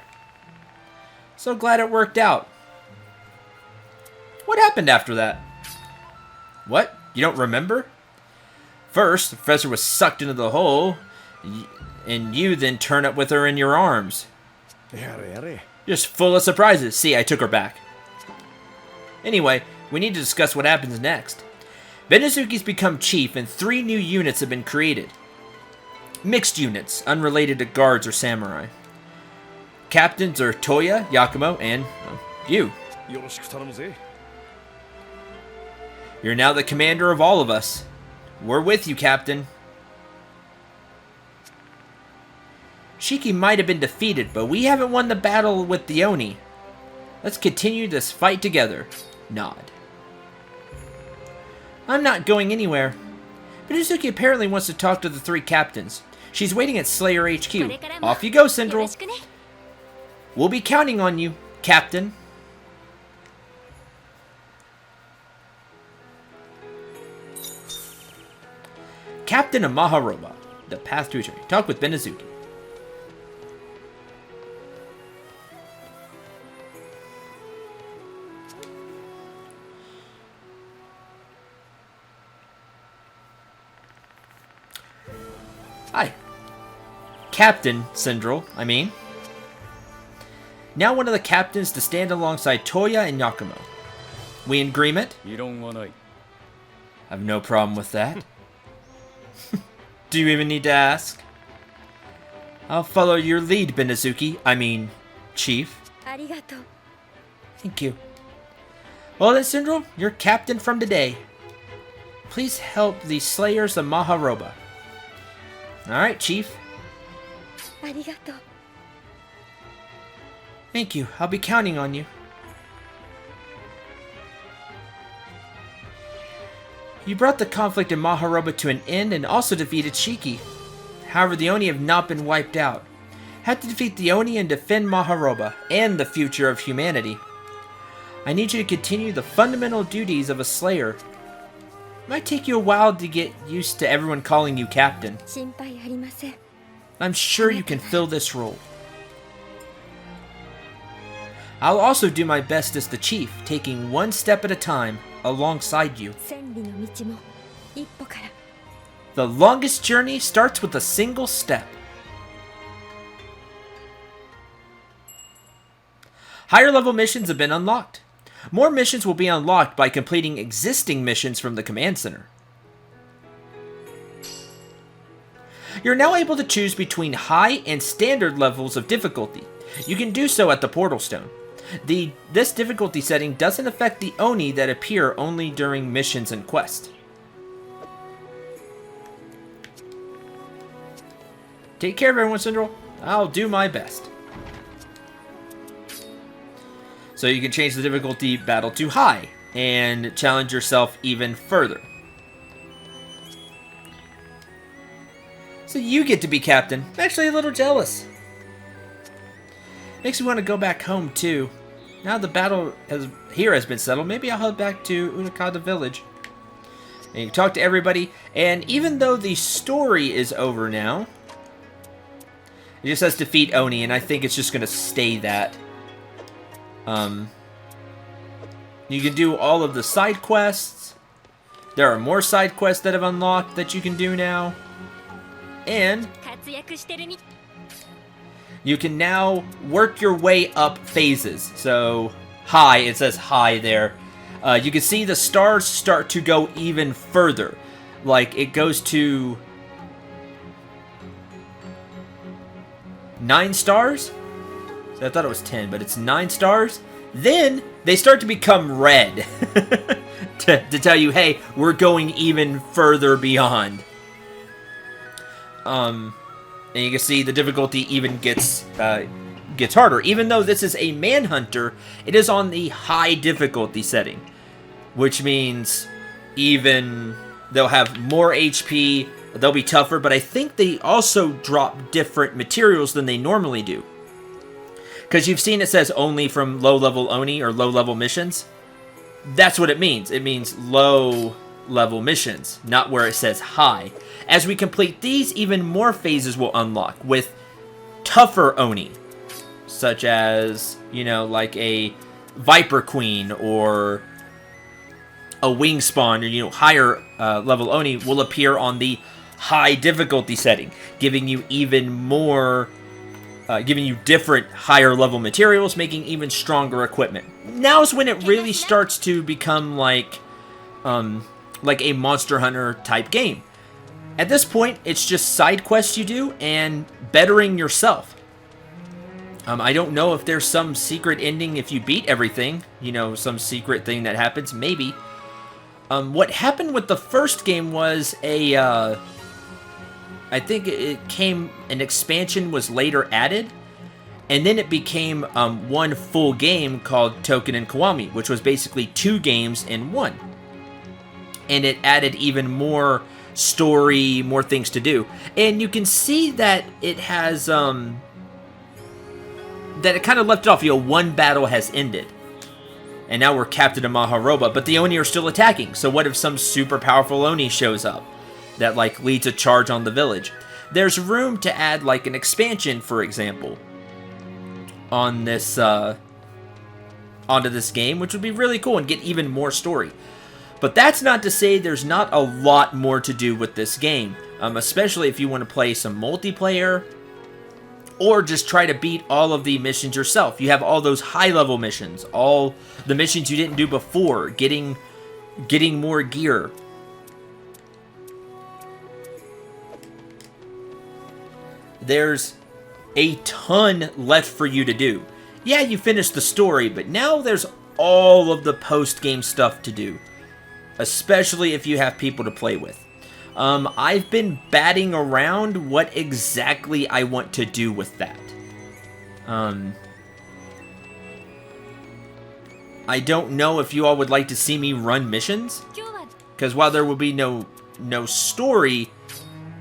So glad it worked out. What happened after that? What? You don't remember? First, the professor was sucked into the hole, and you then turn up with her in your arms. Just full of surprises. See, I took her back. Anyway, we need to discuss what happens next. Benezuki's become chief, and 3 new units have been created. Mixed units, unrelated to guards or samurai. Captains are Toya, Yakumo, and you. よろしく頼むぜ。 You're now the commander of all of us. We're with you, Captain. Shiki might have been defeated, but we haven't won the battle with the Oni. Let's continue this fight together. Nod. I'm not going anywhere. Benezuki apparently wants to talk to the 3 captains. She's waiting at Slayer HQ. Off you go, Cendril. We'll be counting on you, Captain. Captain of Maharoba, the path to eternity. Talk with Benezuki. Hi. Captain Cendril, I mean. Now one of the captains to stand alongside Toya and Yakumo. We in agreement? 異論はない。 I have no problem with that. Do you even need to ask? I'll follow your lead, Benezuki. I mean, Chief. ありがとう。 Thank you. Well then, Cendril, you're captain from today. Please help the Slayers of Maharoba. Alright, Chief. ありがとう。 Thank you. I'll be counting on you. You brought the conflict in Maharoba to an end and also defeated Shiki. However, the Oni have not been wiped out. Have to defeat the Oni and defend Maharoba and the future of humanity. I need you to continue the fundamental duties of a Slayer. It might take you a while to get used to everyone calling you Captain. 心配ありません。 I'm sure you can fill this role. I'll also do my best as the chief, taking one step at a time alongside you. 千里の道も一歩から。 The longest journey starts with a single step. Higher level missions have been unlocked. More missions will be unlocked by completing existing missions from the command center. You're now able to choose between high and standard levels of difficulty. You can do so at the Portal Stone. This difficulty setting doesn't affect the Oni that appear only during missions and quests. Take care of everyone, Cendril. I'll do my best. So you can change the difficulty battle to high and challenge yourself even further. So you get to be captain. I'm actually a little jealous. Makes me want to go back home too. Now the battle here has been settled, maybe I'll head back to Unakata village. And you talk to everybody, and even though the story is over now, it just says defeat Oni, and I think it's just going to stay that. You can do all of the side quests. There are more side quests that have unlocked that you can do now. And you can now work your way up phases. So, high, it says high there. You can see the stars start to go even further. Like, it goes to 9 stars. So I thought it was 10, but it's 9 stars. Then they start to become red to tell you, hey, we're going even further beyond. And you can see the difficulty even gets harder. Even though this is a Manhunter, it is on the high difficulty setting, which means even they'll have more HP, they'll be tougher, but I think they also drop different materials than they normally do. Because you've seen it says only from low-level Oni or low-level missions. That's what it means. It means low-level missions, not where it says high. As we complete these, even more phases will unlock with tougher Oni, such as, you know, like a Viper Queen or a Wing Spawn, or, you know, higher level Oni will appear on the high difficulty setting, giving you even more, giving you different higher level materials, making even stronger equipment. Now's when it really starts to become like a Monster Hunter type game. At this point, it's just side quests you do and bettering yourself. I don't know if there's some secret ending if you beat everything, you know, some secret thing that happens, maybe. What happened with the first game was I think it came, an expansion was later added, and then it became one full game called Toukiden Kiwami, which was basically 2 games in one. And it added even more story, more things to do. And you can see that it has, that it kind of left it off, you know, one battle has ended. And now we're Captain of Maharoba, but the Oni are still attacking. So what if some super powerful Oni shows up that, like, leads a charge on the village? There's room to add, like, an expansion, for example, on this, onto this game, which would be really cool and get even more story. But that's not to say there's not a lot more to do with this game, especially if you want to play some multiplayer, or just try to beat all of the missions yourself. You have all those high-level missions, all the missions you didn't do before, getting more gear. There's a ton left for you to do. Yeah, you finished the story, but now there's all of the post-game stuff to do, especially if you have people to play with. I've been batting around what exactly I want to do with that. I don't know if you all would like to see me run missions, because while there will be no story,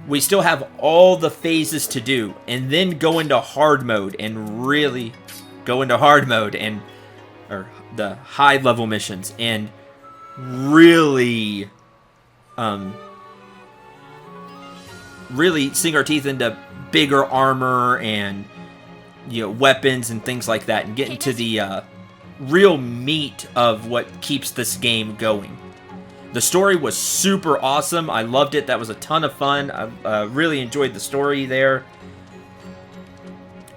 we still have all the phases to do, and then go into hard mode and really go into hard mode and or the high level missions and really really sink our teeth into bigger armor and, you know, weapons and things like that, and get into the real meat of what keeps this game going. The story was super awesome. I loved it. That was a ton of fun. I really enjoyed the story there.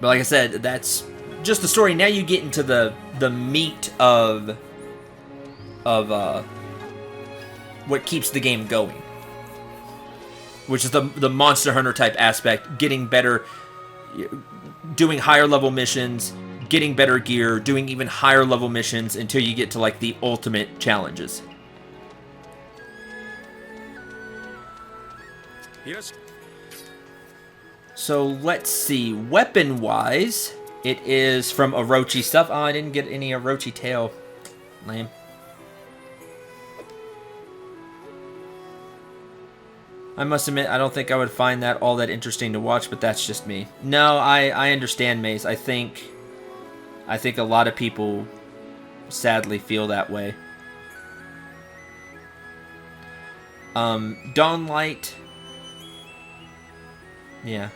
But like I said, that's just the story. Now you get into the meat of what keeps the game going, which is the Monster Hunter type aspect, getting better, doing higher level missions, getting better gear, doing even higher level missions until you get to, like, the ultimate challenges. Yes. So let's see, weapon-wise, it is from Orochi stuff. Oh, I didn't get any Orochi tail. Lame. I must admit, I don't think I would find that all that interesting to watch, but that's just me. No, I understand, Maze. I think a lot of people sadly feel that way. Dawnlight. Yeah.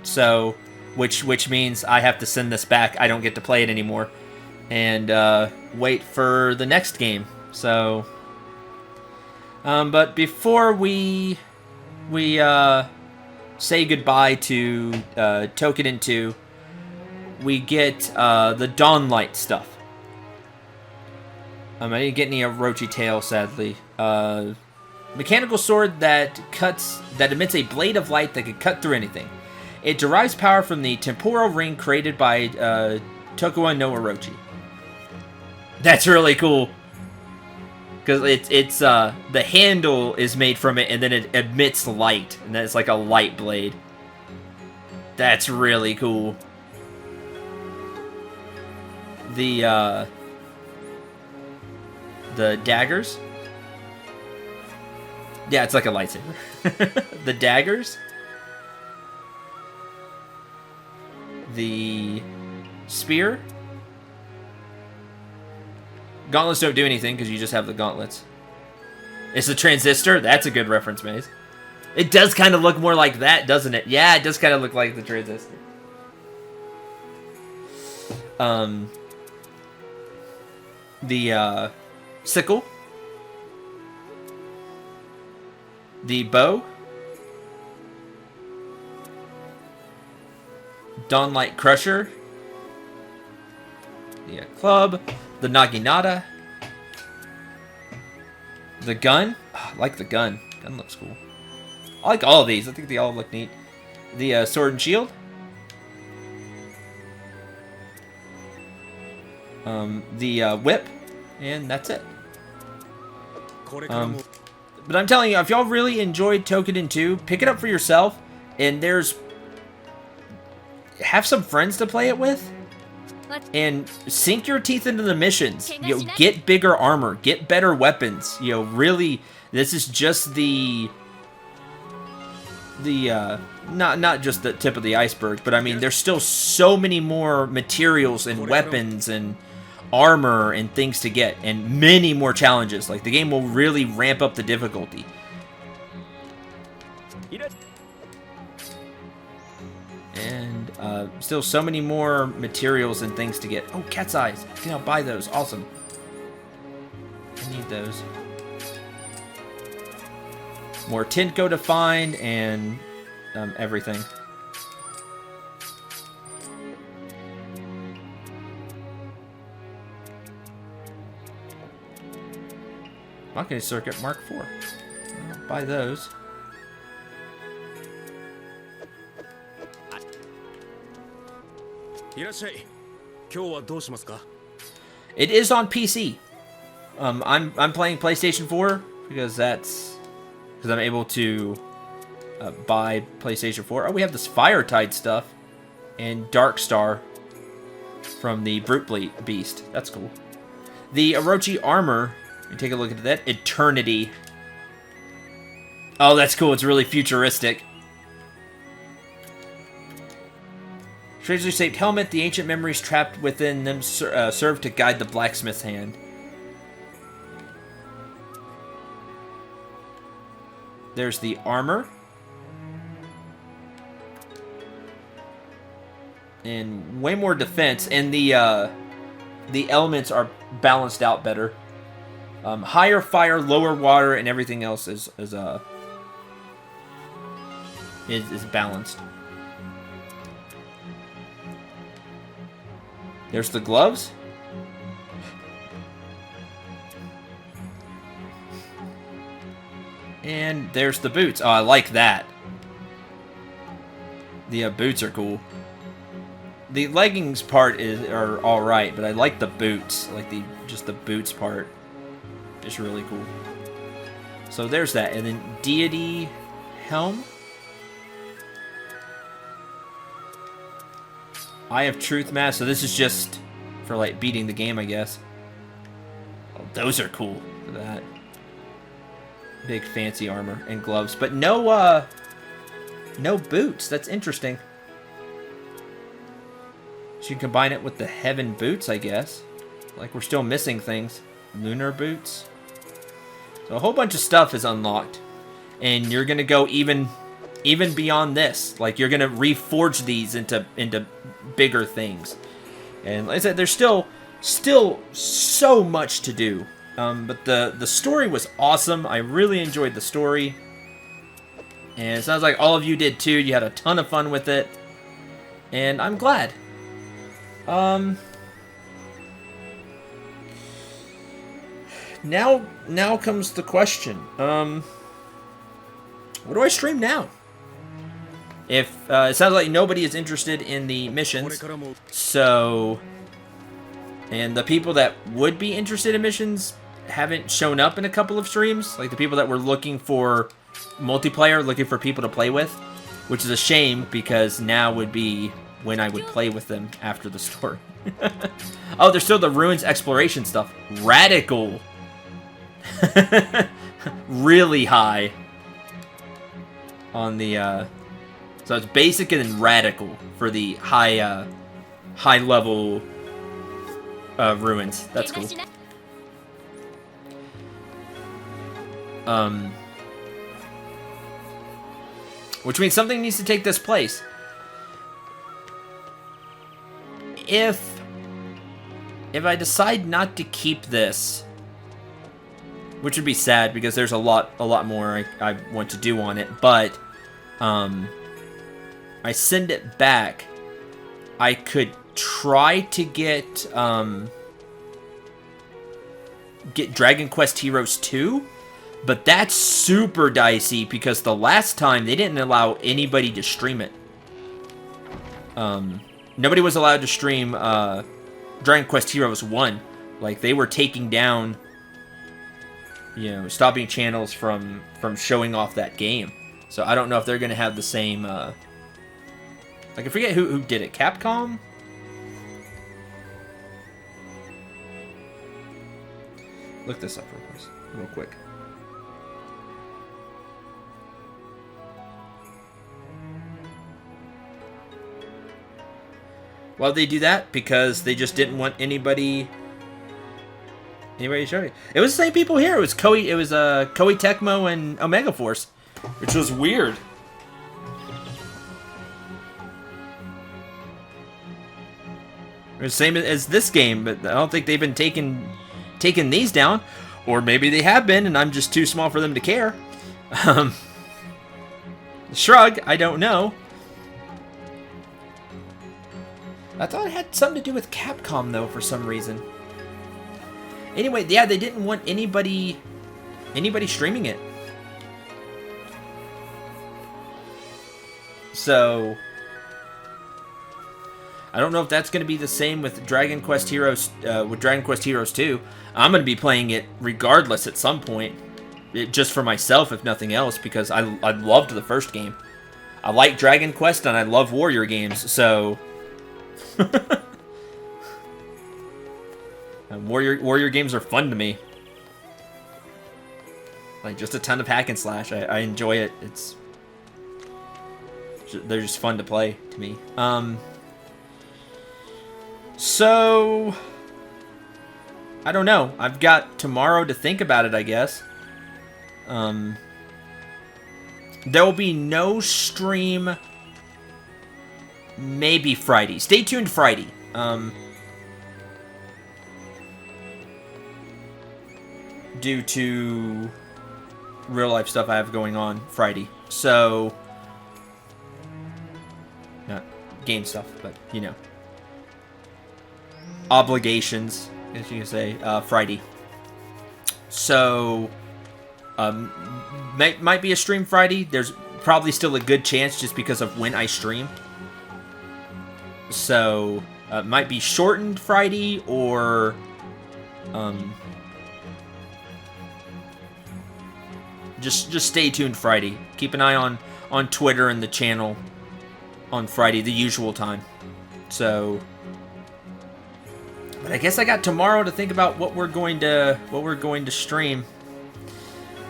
So, which means I have to send this back. I don't get to play it anymore. And wait for the next game. So, but before we say goodbye to Toukiden 2, we get the Dawnlight stuff. I didn't get any Orochi tail, sadly. Mechanical sword that emits a blade of light that can cut through anything. It derives power from the temporal ring created by Tokuwa no Orochi. That's really cool. Because it's the handle is made from it, and then it emits light, and then it's like a light blade. That's really cool. The daggers. Yeah, it's like a lightsaber. The daggers. The spear. Gauntlets don't do anything because you just have the gauntlets. It's the transistor. That's a good reference, Maze. It does kind of look more like that, doesn't it? Yeah, it does kind of look like the transistor. The sickle. The bow. Dawnlight Crusher. The club. The Naginata. The gun. Oh, I like the gun. Gun looks cool. I like all of these. I think they all look neat. The sword and shield. The whip. And that's it. But I'm telling you, if y'all really enjoyed Toukiden 2, pick it up for yourself. And have some friends to play it with. And sink your teeth into the missions. You know, get bigger armor, get better weapons. You know, really, this is just not just the tip of the iceberg, but I mean, there's still so many more materials and weapons and armor and things to get, and many more challenges. Like, the game will really ramp up the difficulty. And still so many more materials and things to get. Oh, cat's eyes. You know, buy those. Awesome. I need those. More Tinko to find and everything. Machina Circuit Mark IV. I'll buy those. It is on PC. I'm playing PlayStation 4 because I'm able to buy PlayStation 4. Oh, we have this Firetide stuff and Dark Star from the Brute Beast. That's cool. The Orochi armor. You take a look at that. Eternity. Oh, that's cool. It's really futuristic. Strangely shaped helmet. The ancient memories trapped within them serve to guide the blacksmith's hand. There's the armor. And way more defense. And the elements are balanced out better. Higher fire, lower water, and everything else is balanced. There's the gloves. And there's the boots. Oh, I like that. The boots are cool. The leggings part are all right, but I like the boots. Like just the boots part is really cool. So there's that, and then deity helm. Eye of Truth mask. So this is just for like beating the game, I guess. Oh, those are cool. Look at that. Big fancy armor and gloves, but no boots. That's interesting. So you combine it with the heaven boots, I guess. Like, we're still missing things. Lunar boots. So a whole bunch of stuff is unlocked, and you're gonna go even beyond this. Like, you're gonna reforge these into bigger things. And like I said, there's still so much to do. But the story was awesome. I really enjoyed the story. And it sounds like all of you did too. You had a ton of fun with it. And I'm glad. Now comes the question. What do I stream now? If it sounds like nobody is interested in the missions, so, and the people that would be interested in missions haven't shown up in a couple of streams, like the people that were looking for multiplayer, looking for people to play with, which is a shame because now would be when I would play with them after the story. Oh, there's still the ruins exploration stuff. Radical. Really high on the so it's basic and then radical for the high high level ruins. That's cool. Which means something needs to take this place. If I decide not to keep this, which would be sad because there's a lot more I want to do on it, but I send it back, I could try to get Dragon Quest Heroes 2, but that's super dicey because the last time they didn't allow anybody to stream it. Nobody was allowed to stream Dragon Quest Heroes 1. Like, they were taking down, you know, stopping channels from showing off that game. So I don't know if they're going to have the same, like, I forget who did it. Capcom? Look this up real quick. Why would they do that? Because they just didn't want anybody to show it. It was the same people here. It was Koei Tecmo and Omega Force, which was weird. It was the same as this game, but I don't think they've been taking these down, or maybe they have been, and I'm just too small for them to care. Shrug. I don't know. I thought it had something to do with Capcom, though, for some reason. Anyway, yeah, they didn't want anybody streaming it. So, I don't know if that's going to be the same with Dragon Quest Heroes 2. I'm going to be playing it regardless at some point. Just for myself, if nothing else, because I loved the first game. I like Dragon Quest, and I love Warrior games, so... Warrior games are fun to me. Like, just a ton of hack and slash. I enjoy it. They're just fun to play to me. So I don't know. I've got tomorrow to think about it, I guess. There will be no stream. Maybe Friday. Stay tuned Friday. Due to real life stuff I have going on Friday. So, not game stuff, but, you know. Obligations, as you can say, Friday. So, might be a stream Friday. There's probably still a good chance just because of when I stream. So, might be shortened Friday, or just stay tuned Friday. Keep an eye on Twitter and the channel on Friday, the usual time. So, but I guess I got tomorrow to think about what we're going to stream.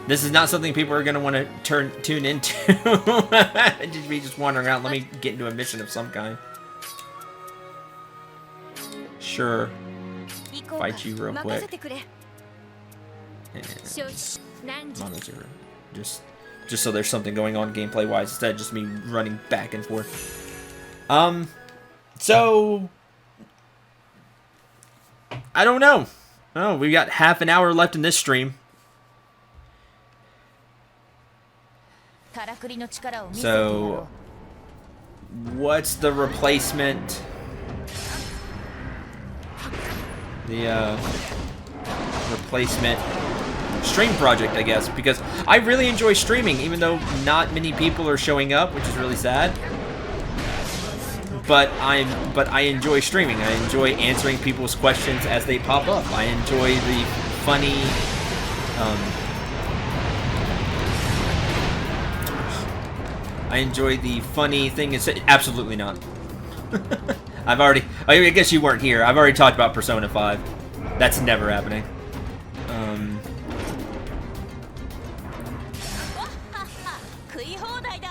This is not something people are going to want to tune into. Just be wandering around. Let me get into a mission of some kind. Sure. Fight you real quick. And Mono Zero. Just so there's something going on gameplay wise instead of just me running back and forth. So I don't know. Oh, we got half an hour left in this stream. So what's the replacement? The replacement stream project, I guess, because I really enjoy streaming, even though not many people are showing up, which is really sad. But I enjoy streaming. I enjoy answering people's questions as they pop up. I enjoy the funny, thing. Absolutely not. I guess you weren't here. I've already talked about Persona 5. That's never happening.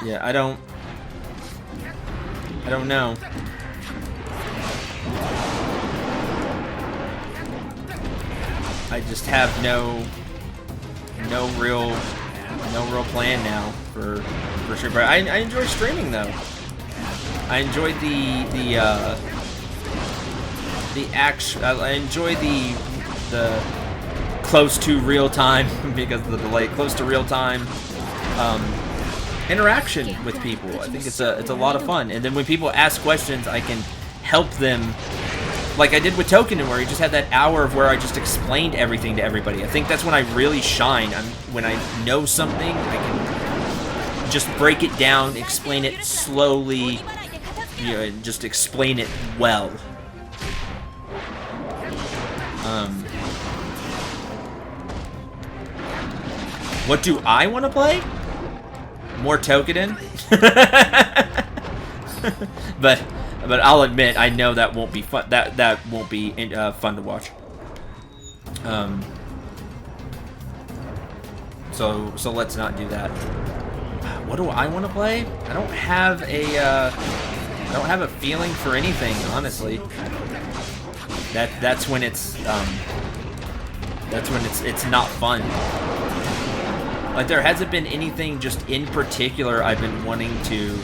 Yeah, I don't know. I just have no real plan now for sure. But I enjoy streaming though. I enjoy I enjoy the close to real time because of the delay. Close to real time interaction with people. I think it's a lot of fun. And then when people ask questions, I can help them, like I did with Toukiden, where he just had that hour of where I just explained everything to everybody. I think that's when I really shine. When I know something, I can just break it down, explain it slowly, and just explain it well. What do I want to play? More Toukiden? but I'll admit, I know that won't be fun. That won't be fun to watch. So let's not do that. What do I want to play? I don't have a feeling for anything, honestly. That's when it's not fun. Like, there hasn't been anything just in particular I've been wanting to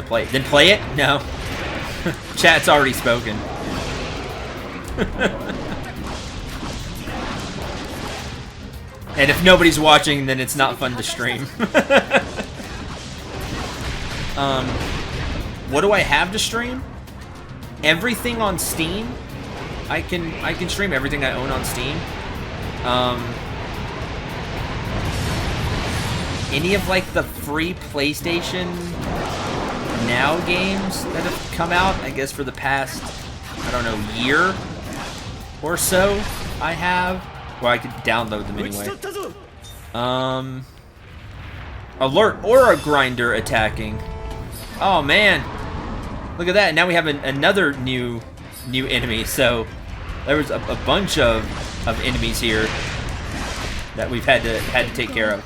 play. Then play it? No. Chat's already spoken. And if nobody's watching, then it's not fun to stream. What do I have to stream? Everything on Steam. I can stream everything I own on Steam. Any of like the free PlayStation Now games that have come out, I guess for the past, I don't know, year or so, I have. Well, I could download them anyway. Alert Aura Grinder attacking. Oh man, look at that! Now we have another new enemy. So there was a bunch of enemies here that we've had to take care of.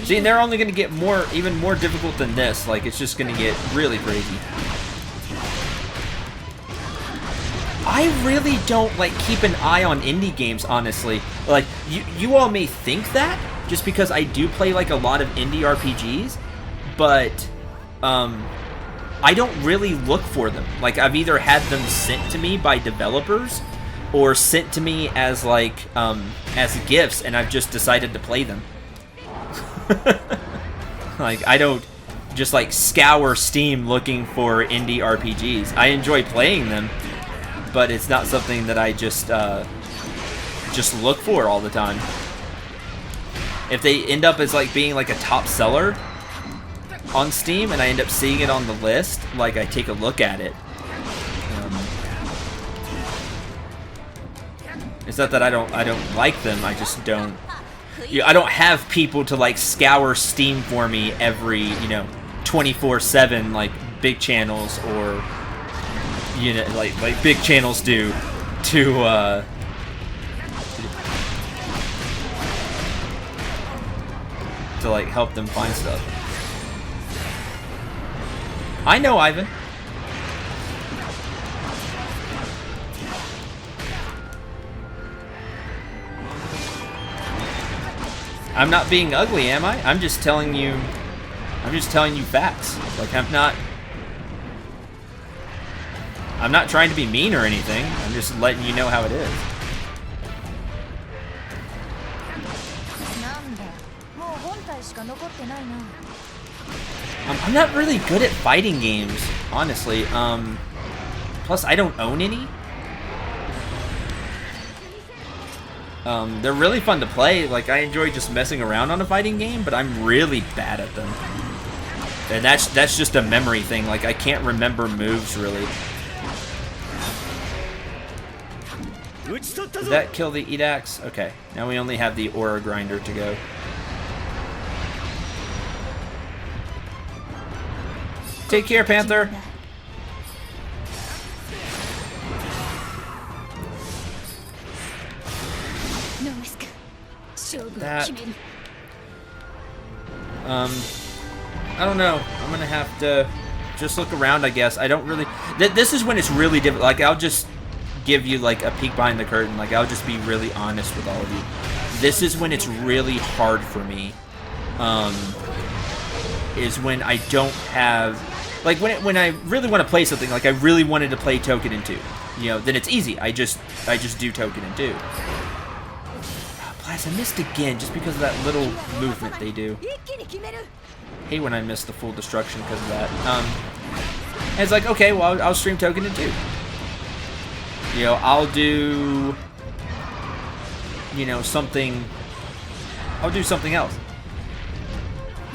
See, and they're only going to get even more difficult than this. Like, it's just going to get really crazy. I really don't like keep an eye on indie games, honestly. Like, you all may think that just because I do play like a lot of indie RPGs, but I don't really look for them. Like, I've either had them sent to me by developers or sent to me as like as gifts, and I've just decided to play them. Like, I don't just like scour Steam looking for indie RPGs. I enjoy playing them, but it's not something that I just look for all the time. If they end up as like being like a top seller on Steam and I end up seeing it on the list, like, I take a look at it. It's not that I don't like them. I just don't. I don't have people to like scour Steam for me every 24/7 like big channels or like big channels do to like help them find stuff. I know, Ivan. I'm not being ugly, am I? I'm just telling you facts. Like, I'm not trying to be mean or anything. I'm just letting you know how it is. I'm not really good at fighting games, honestly. Plus, I don't own any. They're really fun to play. Like, I enjoy just messing around on a fighting game, but I'm really bad at them. And that's just a memory thing. Like, I can't remember moves, really. Did that kill the Edax? Okay, now we only have the Aura Grinder to go. Take care, Panther. That. I don't know. I'm gonna have to just look around, I guess. I don't really. This is when it's really difficult. Like, I'll just give you like a peek behind the curtain. Like, I'll just be really honest with all of you. This is when it's really hard for me. Is when I don't have, like, when I really want to play something. Like, I really wanted to play Toukiden 2. You know, then it's easy. I just do Toukiden 2. Blast, I missed again just because of that little movement they do. Hate when I miss the full destruction because of that. And it's like, okay, well, I'll stream Toukiden 2. You know, I'll do, you know, something. I'll do something else.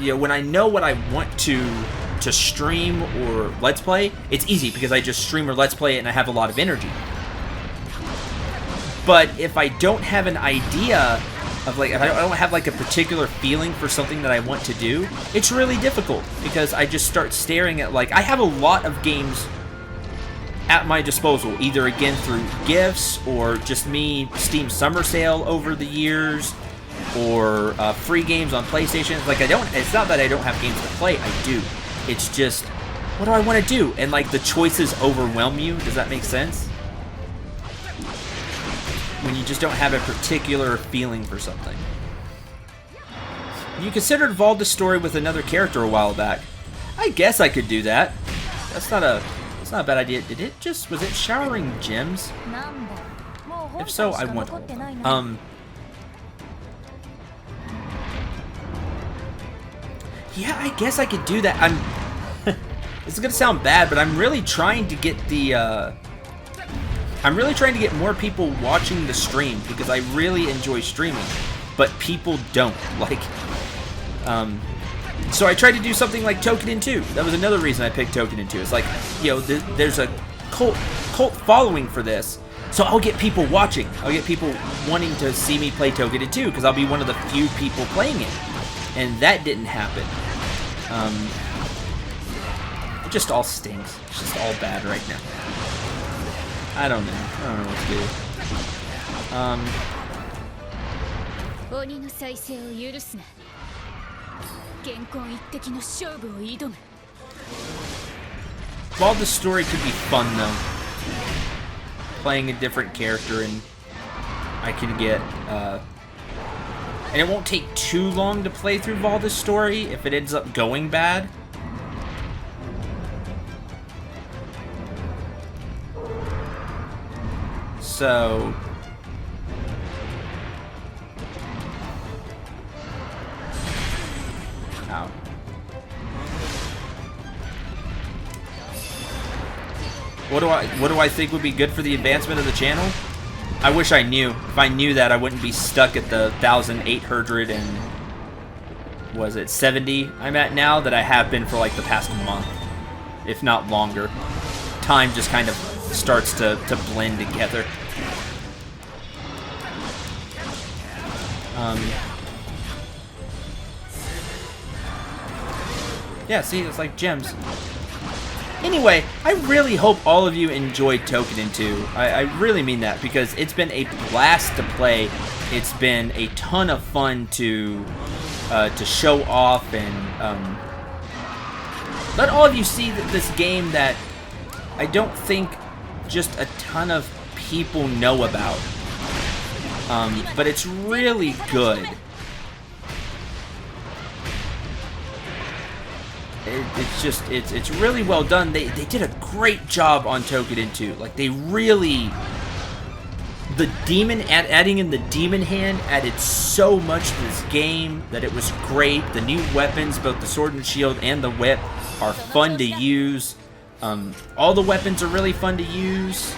You know, when I know what I want to stream or let's play, it's easy because I just stream or let's play it and I have a lot of energy. But if I don't have an idea of, like, if I don't have like a particular feeling for something that I want to do, it's really difficult because I just start staring at, like, I have a lot of games at my disposal, either again through gifts or just me Steam Summer Sale over the years, or free games on PlayStation. Like, it's not that I don't have games to play, I do. It's just, what do I want to do? And, like, the choices overwhelm you. Does that make sense? When you just don't have a particular feeling for something. You considered Valda's story with another character a while back. I guess I could do that. That's not a bad idea. Was it showering gems? If so, I want one. Yeah, I guess I could do that. This is gonna sound bad, but I'm really trying to get the I'm really trying to get more people watching the stream because I really enjoy streaming, but people don't. Like, so I tried to do something like Toukiden 2. That was another reason I picked Toukiden 2. It's like, you know, there's a cult following for this, so I'll get people watching. I'll get people wanting to see me play Toukiden 2 because I'll be one of the few people playing it, and that didn't happen. It just all stinks. It's just all bad right now. I don't know what to do. Well, the story could be fun though. Playing a different character, and I can get and it won't take too long to play through Valda's story if it ends up going bad. So ow. What do I think would be good for the advancement of the channel? I wish I knew. If I knew that, I wouldn't be stuck at the 1,800 and was it 70 I'm at now that I have been for like the past month, if not longer. Time just kind of starts to blend together. Yeah, see, it's like gems. Anyway, I really hope all of you enjoyed Toukiden 2. I really mean that, because it's been a blast to play. It's been a ton of fun to show off and let all of you see this game that I don't think just a ton of people know about. But it's really good. It's really well done. They did a great job on Toukiden 2. Like, they really, adding in the demon hand added so much to this game that it was great. The new weapons, both the sword and shield and the whip, are fun to use. All the weapons are really fun to use.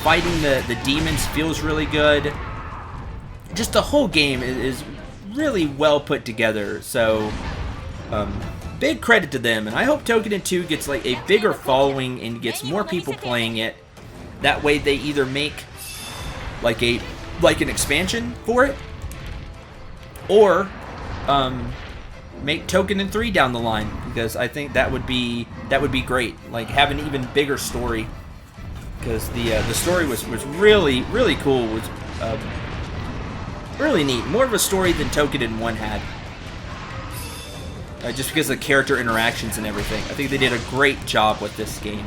Fighting the demons feels really good. just the whole game is really well put together. So big credit to them, and I hope Toukiden 2 gets like a bigger following and gets more people playing it. That way they either make like an expansion for it, or make Toukiden 3 down the line, because I think that would be great. Like, have an even bigger story, because the story was really cool. Was really neat. More of a story than Toukiden 1 had. Just because of the character interactions and everything. I think they did a great job with this game.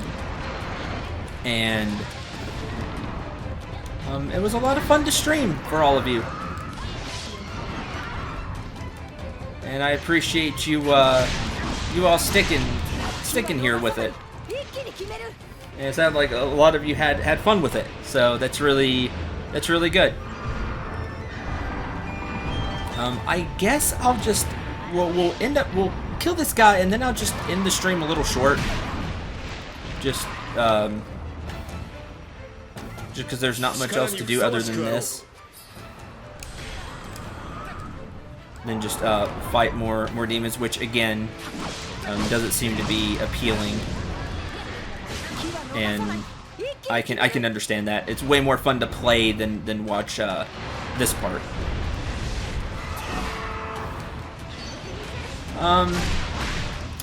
And it was a lot of fun to stream for all of you. And I appreciate you you all sticking here with it. And it sounded like a lot of you had fun with it. So that's really good. I guess I'll just we'll kill this guy, and then I'll just end the stream a little short. Just because there's not much else to do other than this. And then just fight more demons, which again doesn't seem to be appealing. And I can understand that. It's way more fun to play than watch this part.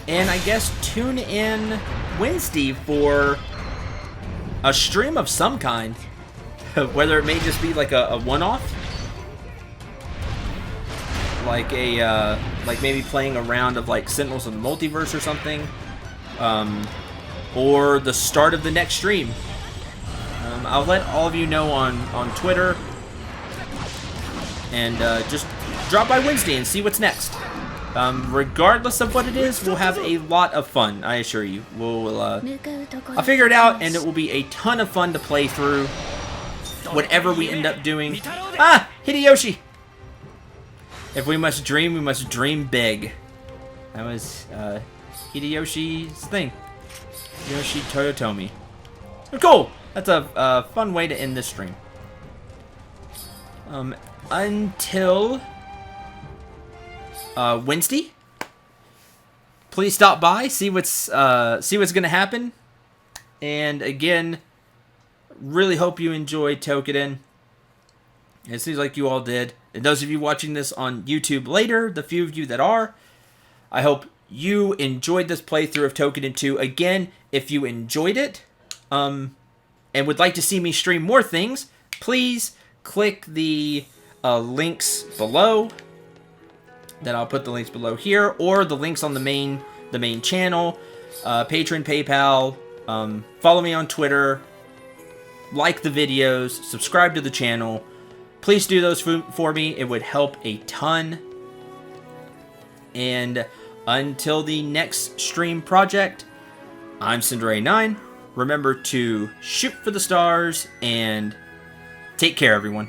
And I guess tune in Wednesday for a stream of some kind. Whether it may just be like a one-off, like like maybe playing a round of like Sentinels of the Multiverse or something, or the start of the next stream. I'll let all of you know on Twitter, and just drop by Wednesday and see what's next. Regardless of what it is, we'll have a lot of fun, I assure you. I'll figure it out, and it will be a ton of fun to play through whatever we end up doing. Ah! Hideyoshi! If we must dream big. That was Hideyoshi's thing. Hideyoshi Toyotomi. Cool! That's a fun way to end this stream. Until Wednesday, please stop by, see what's gonna happen, and again, really hope you enjoyed Toukiden. It seems like you all did. And those of you watching this on YouTube later, the few of you that are, I hope you enjoyed this playthrough of Toukiden 2. Again, if you enjoyed it, and would like to see me stream more things, please click the links below. Then I'll put the links below here, or the links on the main channel, Patreon, PayPal. Follow me on Twitter, like the videos, subscribe to the channel. Please do those for me. It would help a ton. And until the next stream project, I'm Cendril 9. Remember to shoot for the stars and take care, everyone.